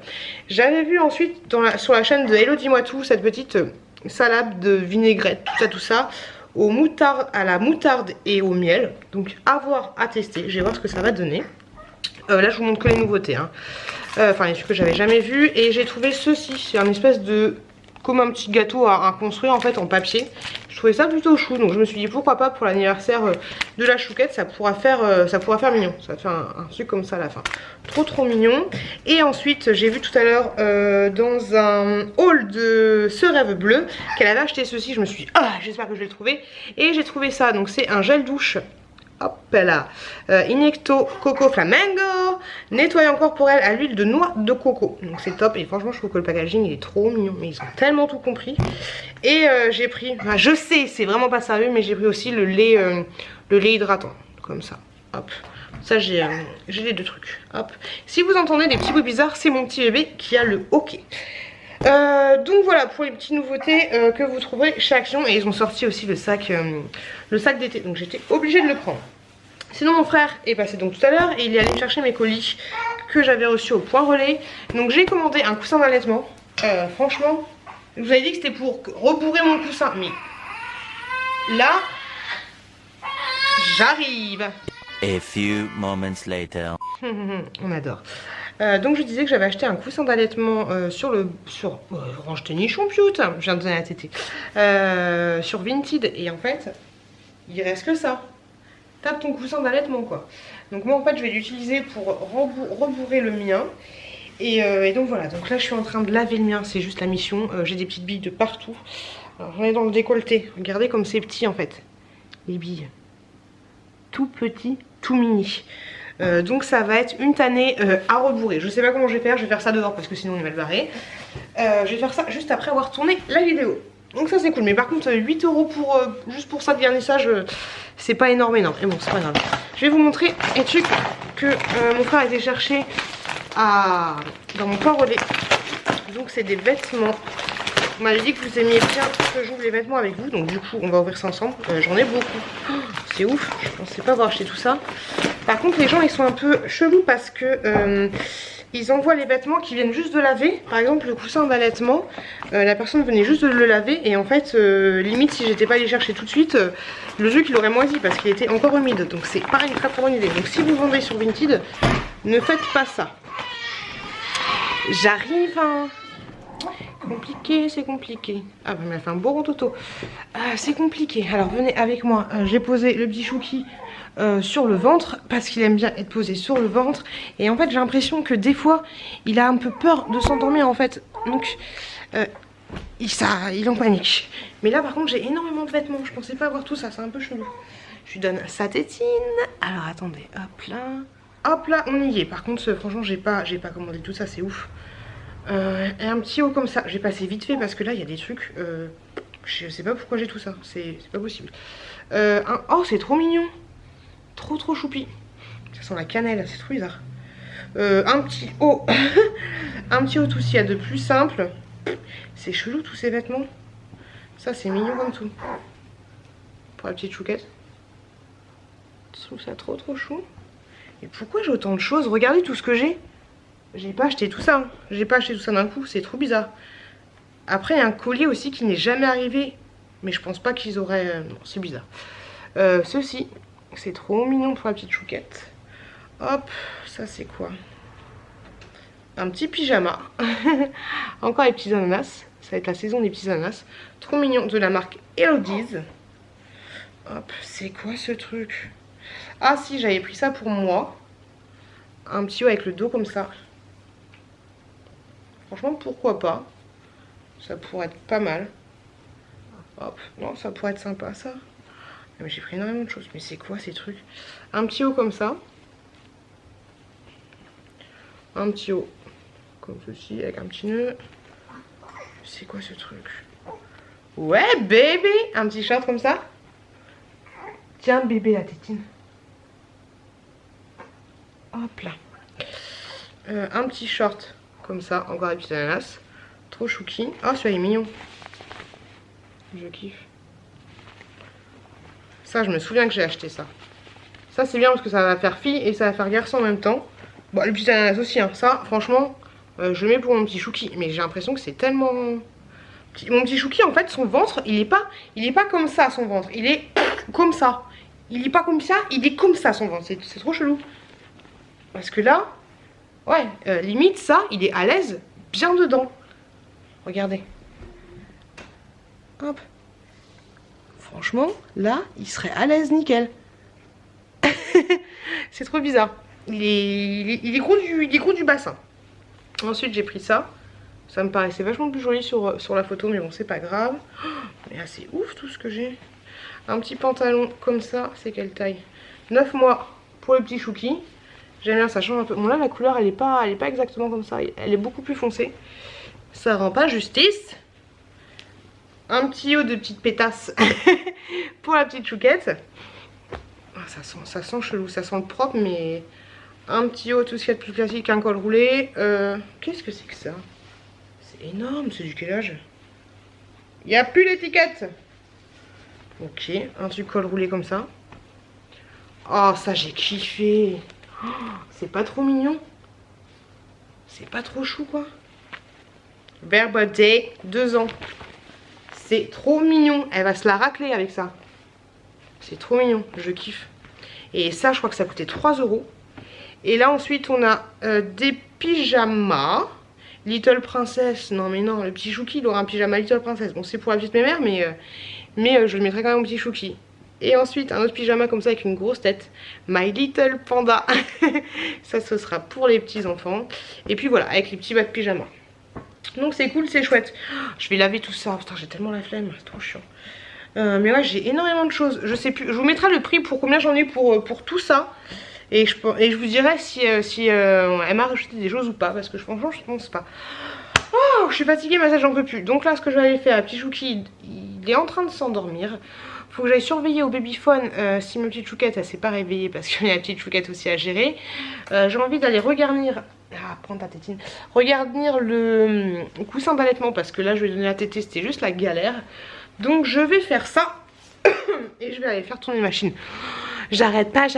J'avais vu ensuite sur la chaîne de Hello dis-moi tout cette petite salade de vinaigrette, tout ça. À la moutarde et au miel. Donc à voir, à tester. Je vais voir ce que ça va donner. Là je vous montre que les nouveautés hein. Enfin les trucs que j'avais jamais vu. Et j'ai trouvé ceci. C'est un espèce de comme un petit gâteau à construire en fait en papier. Je trouvais ça plutôt chou, donc je me suis dit pourquoi pas pour l'anniversaire de la chouquette, ça pourra faire mignon. Ça va faire un truc comme ça à la fin. Trop mignon. Et ensuite j'ai vu tout à l'heure dans un haul de Ce Rêve Bleu qu'elle avait acheté ceci. Je me suis dit ah j'espère que je vais le trouver. Et j'ai trouvé ça, donc c'est un gel douche. Hop là, Injecto Coco Flamingo, nettoyant corporel à l'huile de noix de coco. Donc c'est top et franchement je trouve que le packaging il est trop mignon. Mais ils ont tellement tout compris. Et j'ai pris, enfin, je sais c'est vraiment pas sérieux, mais j'ai pris aussi le lait hydratant. Comme ça, hop. Ça j'ai les deux trucs, hop. Si vous entendez des petits bruits bizarres, c'est mon petit bébé qui a le hockey. Donc voilà pour les petites nouveautés que vous trouverez chez Action. Et ils ont sorti aussi le sac d'été, donc j'étais obligée de le prendre. Sinon mon frère est passé donc tout à l'heure et il est allé chercher mes colis que j'avais reçus au point relais. Donc j'ai commandé un coussin d'allaitement. Franchement, je vous avais dit que c'était pour rebourrer mon coussin, mais là j'arrive. A few moments later. On adore. Donc je disais que j'avais acheté un coussin d'allaitement sur Range tes nichons pioute, je viens de donner la tétée, sur Vinted, et en fait il reste que ça. Tape ton coussin d'allaitement quoi. Donc moi en fait je vais l'utiliser pour rebourrer le mien. Et donc voilà, donc là je suis en train de laver le mien, c'est juste la mission. J'ai des petites billes de partout. Alors j'en ai dans le décolleté, regardez comme c'est petit en fait, les billes. Tout petit, tout mini. Donc ça va être une tannée à rebourrer. Je sais pas comment je vais faire ça dehors parce que sinon il va le barrer. Je vais faire ça juste après avoir tourné la vidéo. Donc ça c'est cool, mais par contre 8 € juste pour ça de vernissage, c'est pas énorme. Et bon c'est pas grave. Je vais vous montrer les trucs que mon frère a été chercher dans mon point relais. Donc c'est des vêtements. Vous m'avez dit que vous aimiez bien que j'ouvre les vêtements avec vous, donc du coup on va ouvrir ça ensemble. J'en ai beaucoup, c'est ouf, je pensais pas avoir acheté tout ça. Par contre les gens ils sont un peu chelous parce que ils envoient les vêtements qui viennent juste de laver. Par exemple le coussin d'allaitement, la personne venait juste de le laver et en fait limite si j'étais pas allée chercher tout de suite, le truc il aurait moisi parce qu'il était encore humide. Donc c'est pas une très bonne idée. Donc si vous vendez sur Vinted, ne faites pas ça. J'arrive hein. Compliqué, c'est compliqué. Ah bah elle m'a fait un beau rond toto. C'est compliqué. Alors venez avec moi. J'ai posé le petit chouki sur le ventre parce qu'il aime bien être posé sur le ventre. Et en fait j'ai l'impression que des fois il a un peu peur de s'endormir en fait. Donc il en panique. Mais là par contre j'ai énormément de vêtements. Je pensais pas avoir tout ça, c'est un peu chelou. Je lui donne sa tétine. Alors attendez, hop là. Hop là, on y est. Par contre franchement j'ai pas commandé tout ça, c'est ouf. Et un petit haut comme ça, j'ai passé vite fait parce que là il y a des trucs, je sais pas pourquoi j'ai tout ça, c'est pas possible. Oh c'est trop mignon, trop choupi, ça sent la cannelle, c'est trop bizarre. Un petit haut, un petit haut tout ce qu'il y a de plus simple, c'est chelou tous ces vêtements, ça c'est mignon comme tout, pour la petite chouquette, je trouve ça trop chou. Et pourquoi j'ai autant de choses, regardez tout ce que j'ai. J'ai pas acheté tout ça, hein. J'ai pas acheté tout ça d'un coup, c'est trop bizarre. Après il y a un collier aussi qui n'est jamais arrivé, mais je pense pas qu'ils auraient... Non, c'est bizarre. Ceci, c'est trop mignon pour la petite chouquette. Hop, ça c'est quoi? Un petit pyjama. Encore les petits ananas, ça va être la saison des petits ananas. Trop mignon, de la marque Elodie's. Hop, c'est quoi ce truc? Ah si, j'avais pris ça pour moi. Un petit haut avec le dos comme ça. Franchement, pourquoi pas? Ça pourrait être pas mal. Hop, non, ça pourrait être sympa ça. Mais j'ai pris énormément de choses. Mais c'est quoi ces trucs? Un petit haut comme ça. Un petit haut comme ceci, avec un petit nœud. C'est quoi ce truc? Ouais, bébé! Un petit short comme ça. Tiens, bébé, la tétine. Hop là. Un petit short comme ça, encore des petits ananas. Trop chouki. Oh, celui-là est mignon. Je kiffe. Ça, je me souviens que j'ai acheté ça. Ça, c'est bien parce que ça va faire fille et ça va faire garçon en même temps. Bon, le petit ananas aussi, hein. Ça, franchement, je le mets pour mon petit chouki. Mais j'ai l'impression que c'est tellement... Mon petit chouki, en fait, son ventre, il est pas comme ça, son ventre. Il est comme ça. Il est pas comme ça, il est comme ça, son ventre. C'est trop chelou. Parce que là, ouais, limite ça, il est à l'aise bien dedans. Regardez. Hop. Franchement, là, il serait à l'aise, nickel. C'est trop bizarre. Il est gros du bassin. Ensuite, j'ai pris ça. Ça me paraissait vachement plus joli sur la photo, mais bon, c'est pas grave. Oh, mais là, c'est ouf tout ce que j'ai. Un petit pantalon comme ça, c'est quelle taille? 9 mois pour le petit chouki. J'aime bien, ça change un peu. Bon, là, la couleur, elle est pas exactement comme ça. Elle est beaucoup plus foncée. Ça rend pas justice. Un petit haut de petite pétasse pour la petite chouquette. Ah, ça sent chelou, ça sent le propre, mais un petit haut, tout ce qu'il y a de plus classique, un col roulé. Qu'est-ce que c'est que ça? C'est énorme, c'est du quel âge? Il n'y a plus l'étiquette. Ok, un truc col roulé comme ça. Oh, ça j'ai kiffé. Oh, c'est pas trop mignon. C'est pas trop chou quoi. Verbaudet, 2 ans. C'est trop mignon. Elle va se la racler avec ça. C'est trop mignon, je kiffe. Et ça, je crois que ça coûtait 3 €. Et là, ensuite, on a des pyjamas. Little Princess. Non, mais non, le petit chouki, il aura un pyjama Little Princess. Bon, c'est pour la petite mémère, mais je le mettrai quand même au petit chouki. Et ensuite, un autre pyjama comme ça avec une grosse tête. My Little Panda. Ça, ce sera pour les petits enfants. Et puis voilà, avec les petits bas de pyjama. Donc c'est cool, c'est chouette. Je vais laver tout ça. Putain, j'ai tellement la flemme, c'est trop chiant. Mais ouais, j'ai énormément de choses. Je sais plus. Je vous mettrai le prix pour combien j'en ai pour tout ça. Et je vous dirai si elle m'a rajouté des choses ou pas. Parce que franchement, je pense pas. Oh, je suis fatiguée, mais ça, j'en peux plus. Donc là, ce que je vais aller faire, petit chouki, il est en train de s'endormir. Faut que j'aille surveiller au babyphone si ma petite chouquette, elle s'est pas réveillée. Parce qu'il y a la petite chouquette aussi à gérer. J'ai envie d'aller regarnir. Ah, prends ta tétine. Regarnir le coussin d'allaitement. Parce que là, je vais donner la tétée, c'était juste la galère. Donc je vais faire ça. Et je vais aller faire tourner une machine. J'arrête pas.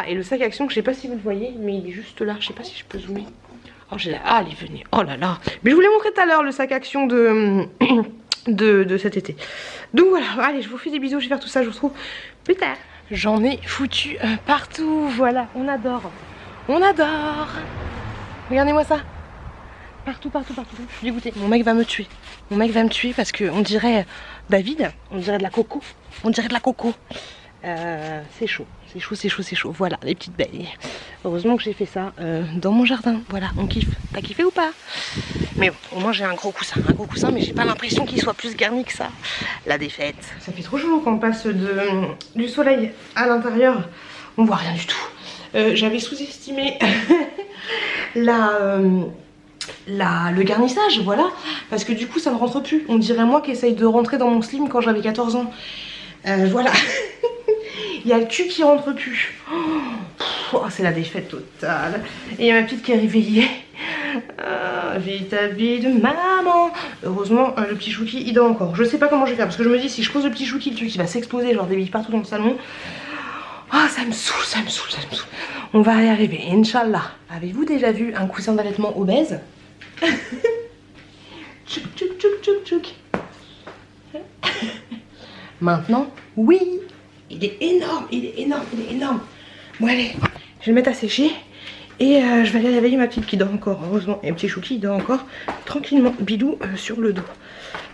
Et le sac action, je sais pas si vous le voyez, mais il est juste là. Je sais pas si je peux zoomer. Oh, j'ai la... Ah, il venait. Oh là là. Mais je vous l'ai montré tout à l'heure, le sac action de cet été. Donc voilà, allez, je vous fais des bisous. Je vais faire tout ça. Je vous retrouve plus tard. J'en ai foutu partout. Voilà, on adore. On adore. Regardez-moi ça. Partout. Je suis dégoûtée. Mon mec va me tuer. Mon mec va me tuer parce qu'on dirait David. On dirait de la coco. C'est chaud. Voilà, les petites belles. Heureusement que j'ai fait ça dans mon jardin. Voilà, on kiffe. T'as kiffé ou pas? Mais bon, au moins j'ai un gros coussin, mais j'ai pas l'impression qu'il soit plus garni que ça. La défaite. Ça fait trop chaud quand on passe du soleil à l'intérieur. On voit rien du tout. J'avais sous-estimé le garnissage, voilà, parce que du coup ça ne rentre plus. On dirait moi qui essaye de rentrer dans mon slim quand j'avais 14 ans. Voilà. Il y a le cul qui rentre plus. Oh, c'est la défaite totale. Et il y a ma petite qui est réveillée. Vite à vite, maman. Heureusement, le petit chouki il dort encore. Je sais pas comment je vais faire parce que je me dis si je pose le petit chouki, le truc il va s'exploser, genre des billes partout dans le salon. Ah, ça me saoule. On va y arriver, Inch'Allah. Avez-vous déjà vu un coussin d'allaitement obèse? Tchouk. Maintenant, oui. Il est énorme. Bon, allez, je vais le mettre à sécher. Et je vais aller réveiller ma petite qui dort encore, heureusement. Et un petit chouki, il dort encore tranquillement, bidou sur le dos.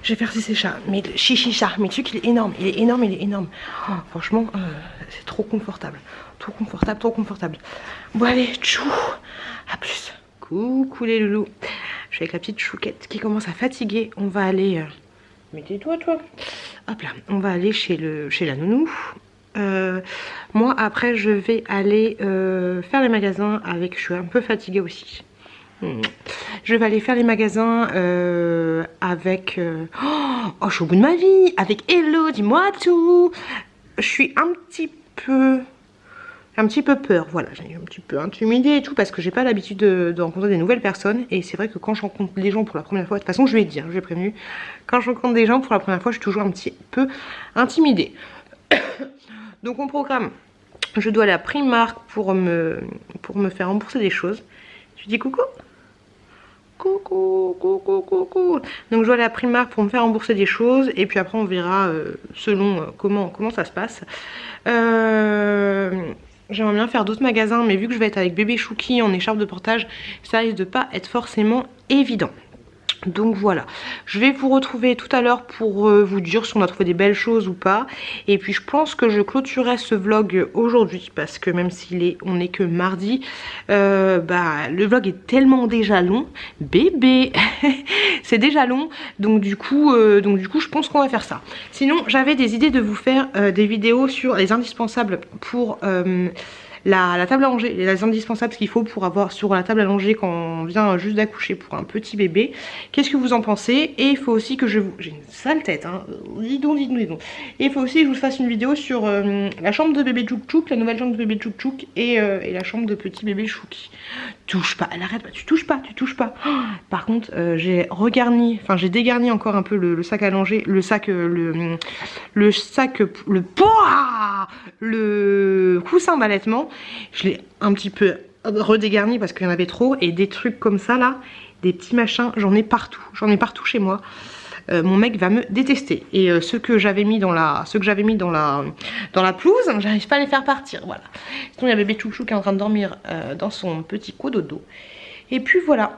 Je vais faire ses chats, mais le chichicha, mais le truc il est énorme. Oh, franchement, c'est trop confortable. Trop confortable. Bon allez, tchou, à plus. Coucou les loulous. Je suis avec la petite chouquette qui commence à fatiguer. On va aller... Mais tais-toi, toi. Hop là, on va aller chez la nounou. Moi après je vais aller faire les magasins avec... Je suis un peu fatiguée aussi. Je vais aller faire les magasins avec... Oh, je suis au bout de ma vie. Avec Hello, dis-moi tout. Je suis un petit peu peur, voilà, j'ai un petit peu intimidée et tout parce que j'ai pas l'habitude de rencontrer des nouvelles personnes. Et c'est vrai que quand je rencontre des gens pour la première fois, de toute façon je vais dire, j'ai prévenu, quand je rencontre des gens pour la première fois je suis toujours un petit peu intimidée. Donc on programme, je dois aller à Primark pour me faire rembourser des choses. Tu dis coucou? Coucou. Donc je dois aller à Primark pour me faire rembourser des choses. Et puis après on verra selon comment ça se passe. J'aimerais bien faire d'autres magasins, mais vu que je vais être avec bébé chouki en écharpe de portage, ça risque de pas être forcément évident. Donc voilà, je vais vous retrouver tout à l'heure pour vous dire si on a trouvé des belles choses ou pas. Et puis je pense que je clôturerai ce vlog aujourd'hui parce que même on n'est que mardi, le vlog est tellement déjà long, bébé, c'est déjà long. Donc du coup je pense qu'on va faire ça. Sinon j'avais des idées de vous faire des vidéos sur les indispensables pour la table à langer, les indispensables qu'il faut pour avoir sur la table à langer quand on vient juste d'accoucher pour un petit bébé. Qu'est-ce que vous en pensez? Et il faut aussi que j'ai une sale tête, hein. Dis donc. Et il faut aussi que je vous fasse une vidéo sur la chambre de bébé Tchouk Tchouk, la nouvelle chambre de bébé Tchouk Tchouk et la chambre de petit bébé Chouki. Touche pas, elle arrête pas, tu touches pas. Oh, par contre, j'ai dégarni encore un peu le sac à langer, le coussin d'allaitement. Je l'ai un petit peu redégarni parce qu'il y en avait trop. Et des trucs comme ça là, des petits machins, j'en ai partout chez moi. Mon mec va me détester. Et ceux que j'avais mis dans la pelouse, j'arrive pas à les faire partir. Voilà. Sinon il y a bébé Chouchou qui est en train de dormir dans son petit cododo. Et puis voilà.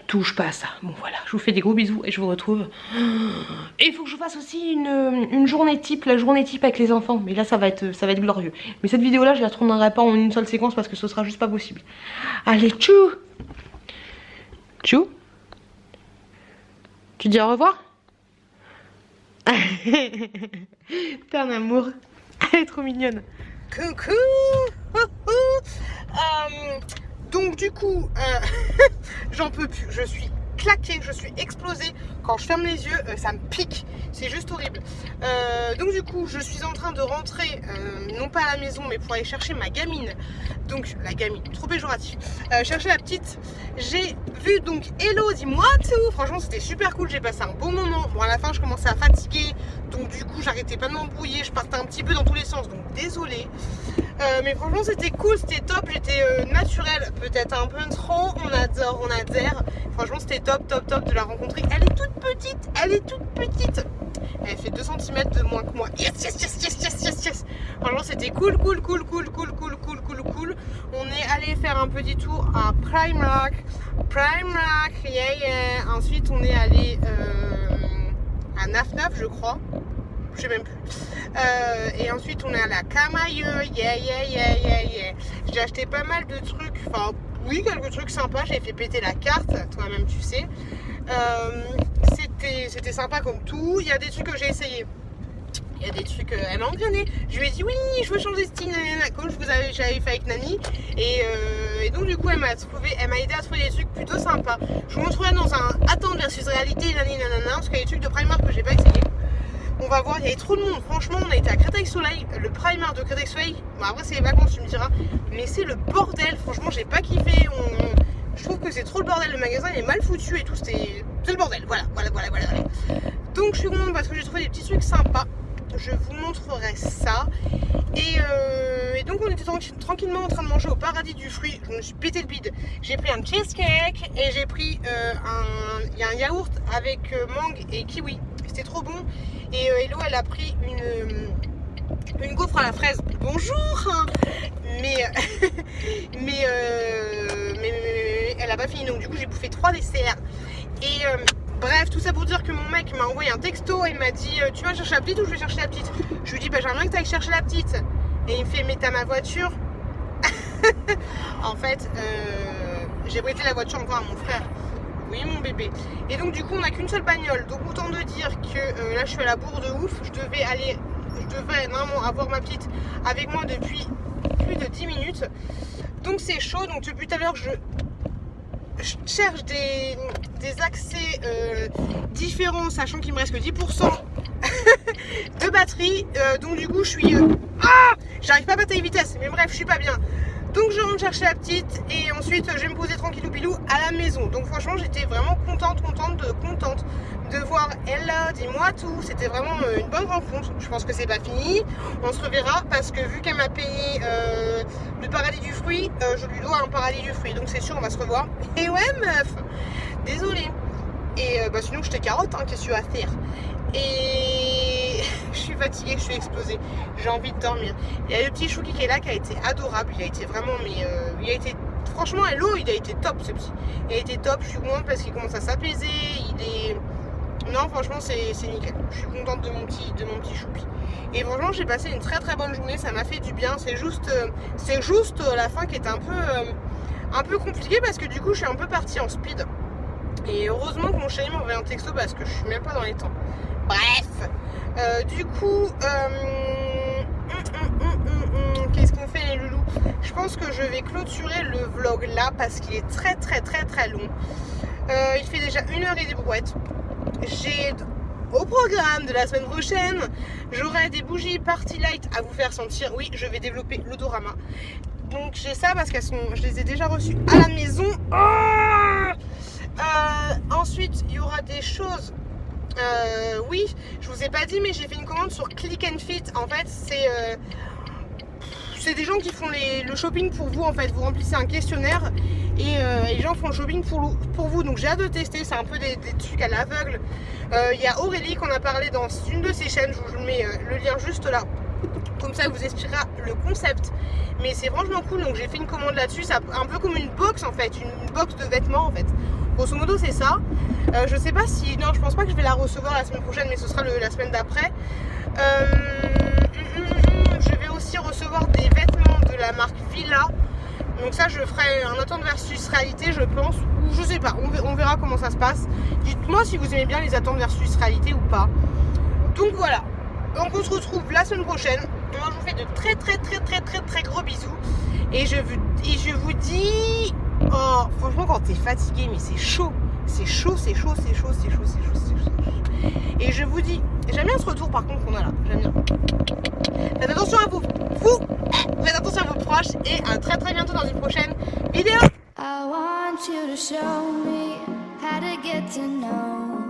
Touche pas à ça. Bon voilà, je vous fais des gros bisous et je vous retrouve. Et il faut que je fasse aussi une journée type, la journée type avec les enfants. Mais là ça va être glorieux. Mais cette vidéo là je la tournerai pas en une seule séquence parce que ce sera juste pas possible. Allez, tchou. Tchou. Tu dis au revoir? T'es un amour. Elle est trop mignonne. Coucou. Donc du coup, j'en peux plus, je suis claquée, je suis explosée. Quand je ferme les yeux, ça me pique, c'est juste horrible. Donc du coup, je suis en train de rentrer, non pas à la maison, mais pour aller chercher ma gamine. Donc la gamine, trop péjoratif. Chercher la petite. J'ai vu donc Hello, dis-moi tout. Franchement, c'était super cool, j'ai passé un bon moment. Bon, à la fin, je commençais à fatiguer, donc du coup, j'arrêtais pas de m'embrouiller. Je partais un petit peu dans tous les sens, donc désolée. Mais franchement c'était cool, c'était top, j'étais naturelle, peut-être un peu trop, on adhère. Franchement c'était top de la rencontrer. Elle est toute petite. Elle fait 2 cm de moins que moi. Yes. Franchement c'était cool. On est allé faire un petit tour à Primark, yeah. Ensuite on est allé à Naf je crois. Je sais même plus. Et ensuite on est allé à Camailleux, yeah. J'ai acheté pas mal de trucs, enfin oui, quelques trucs sympas. J'ai fait péter la carte, toi-même tu sais. C'était sympa comme tout. Il y a des trucs que j'ai essayé. Il y a des trucs, elle m'a engrané. Je lui ai dit oui, je veux changer de style, comme j'avais fait avec Nani. Et donc du coup elle m'a aidé à trouver des trucs plutôt sympas. Je vous montrerai dans un attendre versus réalité, parce qu'il y a des trucs de Primark que j'ai pas essayé. On va voir, il y avait trop de monde. Franchement, on a été à Créteil Soleil, le Primark de Créteil Soleil. Bon, après, c'est les vacances, tu me diras. Mais c'est le bordel. Franchement, j'ai pas kiffé. Je trouve que c'est trop le bordel. Le magasin, il est mal foutu et tout. C'est le bordel. Voilà. Donc, je suis contente parce que j'ai trouvé des petits trucs sympas. Je vous montrerai ça. Et donc, on était tranquillement en train de manger au paradis du fruit. Je me suis pété le bide. J'ai pris un cheesecake et j'ai pris il y a un yaourt avec mangue et kiwi. C'était trop bon. Et Hello elle a pris une gaufre à la fraise. Bonjour. Mais elle a pas fini, donc du coup j'ai bouffé 3 desserts. Et bref, tout ça pour dire que mon mec m'a envoyé un texto et il m'a dit tu vas chercher la petite ou je vais chercher la petite? Je lui dis bah j'aimerais bien que tu ailles chercher la petite. Et il me fait mais t'as ma voiture? En fait j'ai prêté la voiture encore à mon frère. Oui mon bébé. Et donc du coup on n'a qu'une seule bagnole. Donc autant de dire que là je suis à la bourre de ouf. Je devais normalement avoir ma petite avec moi depuis plus de 10 minutes. Donc c'est chaud. Donc depuis tout à l'heure je cherche des accès différents, sachant qu'il me reste que 10% de batterie. Donc du coup je suis j'arrive pas à battre les vitesses. Mais bref je suis pas bien. Donc je rentre chercher la petite et ensuite je vais me poser tranquillou bilou à la maison. Donc franchement j'étais vraiment contente de voir Ella, dis-moi tout. C'était vraiment une bonne rencontre. Je pense que c'est pas fini. On se reverra parce que vu qu'elle m'a payé le paradis du fruit, je lui dois un paradis du fruit. Donc c'est sûr on va se revoir. Et ouais meuf, désolée. Et sinon je te carotte, hein, qu'est-ce que tu vas faire? Et je suis fatiguée, je suis explosée, j'ai envie de dormir. Il y a le petit Chouki qui est là, qui a été adorable, il a été vraiment, franchement, hello, il a été top ce petit. Il a été top, je suis contente parce qu'il commence à s'apaiser. Il est... Non, franchement, c'est nickel. Je suis contente de mon petit choupi. Et franchement, j'ai passé une très très bonne journée. Ça m'a fait du bien. C'est juste la fin qui est un peu compliquée parce que du coup, je suis un peu partie en speed. Et heureusement que mon chéri m'a envoyé un texto parce que je suis même pas dans les temps. Bref, du coup, qu'est-ce qu'on fait les loulous? Je pense que je vais clôturer le vlog là parce qu'il est très très très très long. Il fait déjà 1h et des brouettes. J'ai au programme de la semaine prochaine, j'aurai des bougies Party Light à vous faire sentir. Oui, je vais développer l'odorama. Donc j'ai ça parce je les ai déjà reçues à la maison. Ensuite, il y aura des choses. Oui, je vous ai pas dit, mais j'ai fait une commande sur Click and Fit. En fait, c'est des gens qui font le shopping pour vous. En fait, vous remplissez un questionnaire et les gens font le shopping pour vous. Donc j'ai hâte de tester. C'est un peu des trucs à l'aveugle. Il y a Aurélie qu'on a parlé dans une de ses chaînes. Je vous mets le lien juste là. Comme ça, elle vous expliquera le concept. Mais c'est franchement cool. Donc j'ai fait une commande là-dessus. C'est un peu comme une box en fait, une box de vêtements en fait. Grosso modo, c'est ça. Je sais pas si... Non, je pense pas que je vais la recevoir la semaine prochaine, mais ce sera la semaine d'après. Je vais aussi recevoir des vêtements de la marque Villa. Donc ça, je ferai un attente versus réalité, je pense. Ou je sais pas, on verra comment ça se passe. Dites-moi si vous aimez bien les attentes versus réalité ou pas. Donc voilà. Donc on se retrouve la semaine prochaine. Moi, je vous fais de très très très très très très gros bisous. Et je vous dis... Oh, franchement, quand t'es fatigué, mais c'est chaud. C'est chaud, c'est chaud, c'est chaud, c'est chaud, c'est chaud, c'est chaud. Et je vous dis, j'aime bien ce retour par contre qu'on a là. J'aime bien. Faites attention à vous. Faites attention à vos proches. Et à très très bientôt dans une prochaine vidéo. I want you to show me how to get to know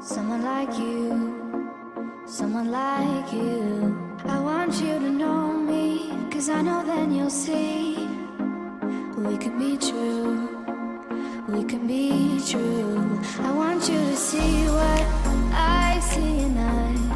someone like you, someone like you. I want you to know me, 'cause I know then you'll see we could be true, we could be true. I want you to see what I see in us.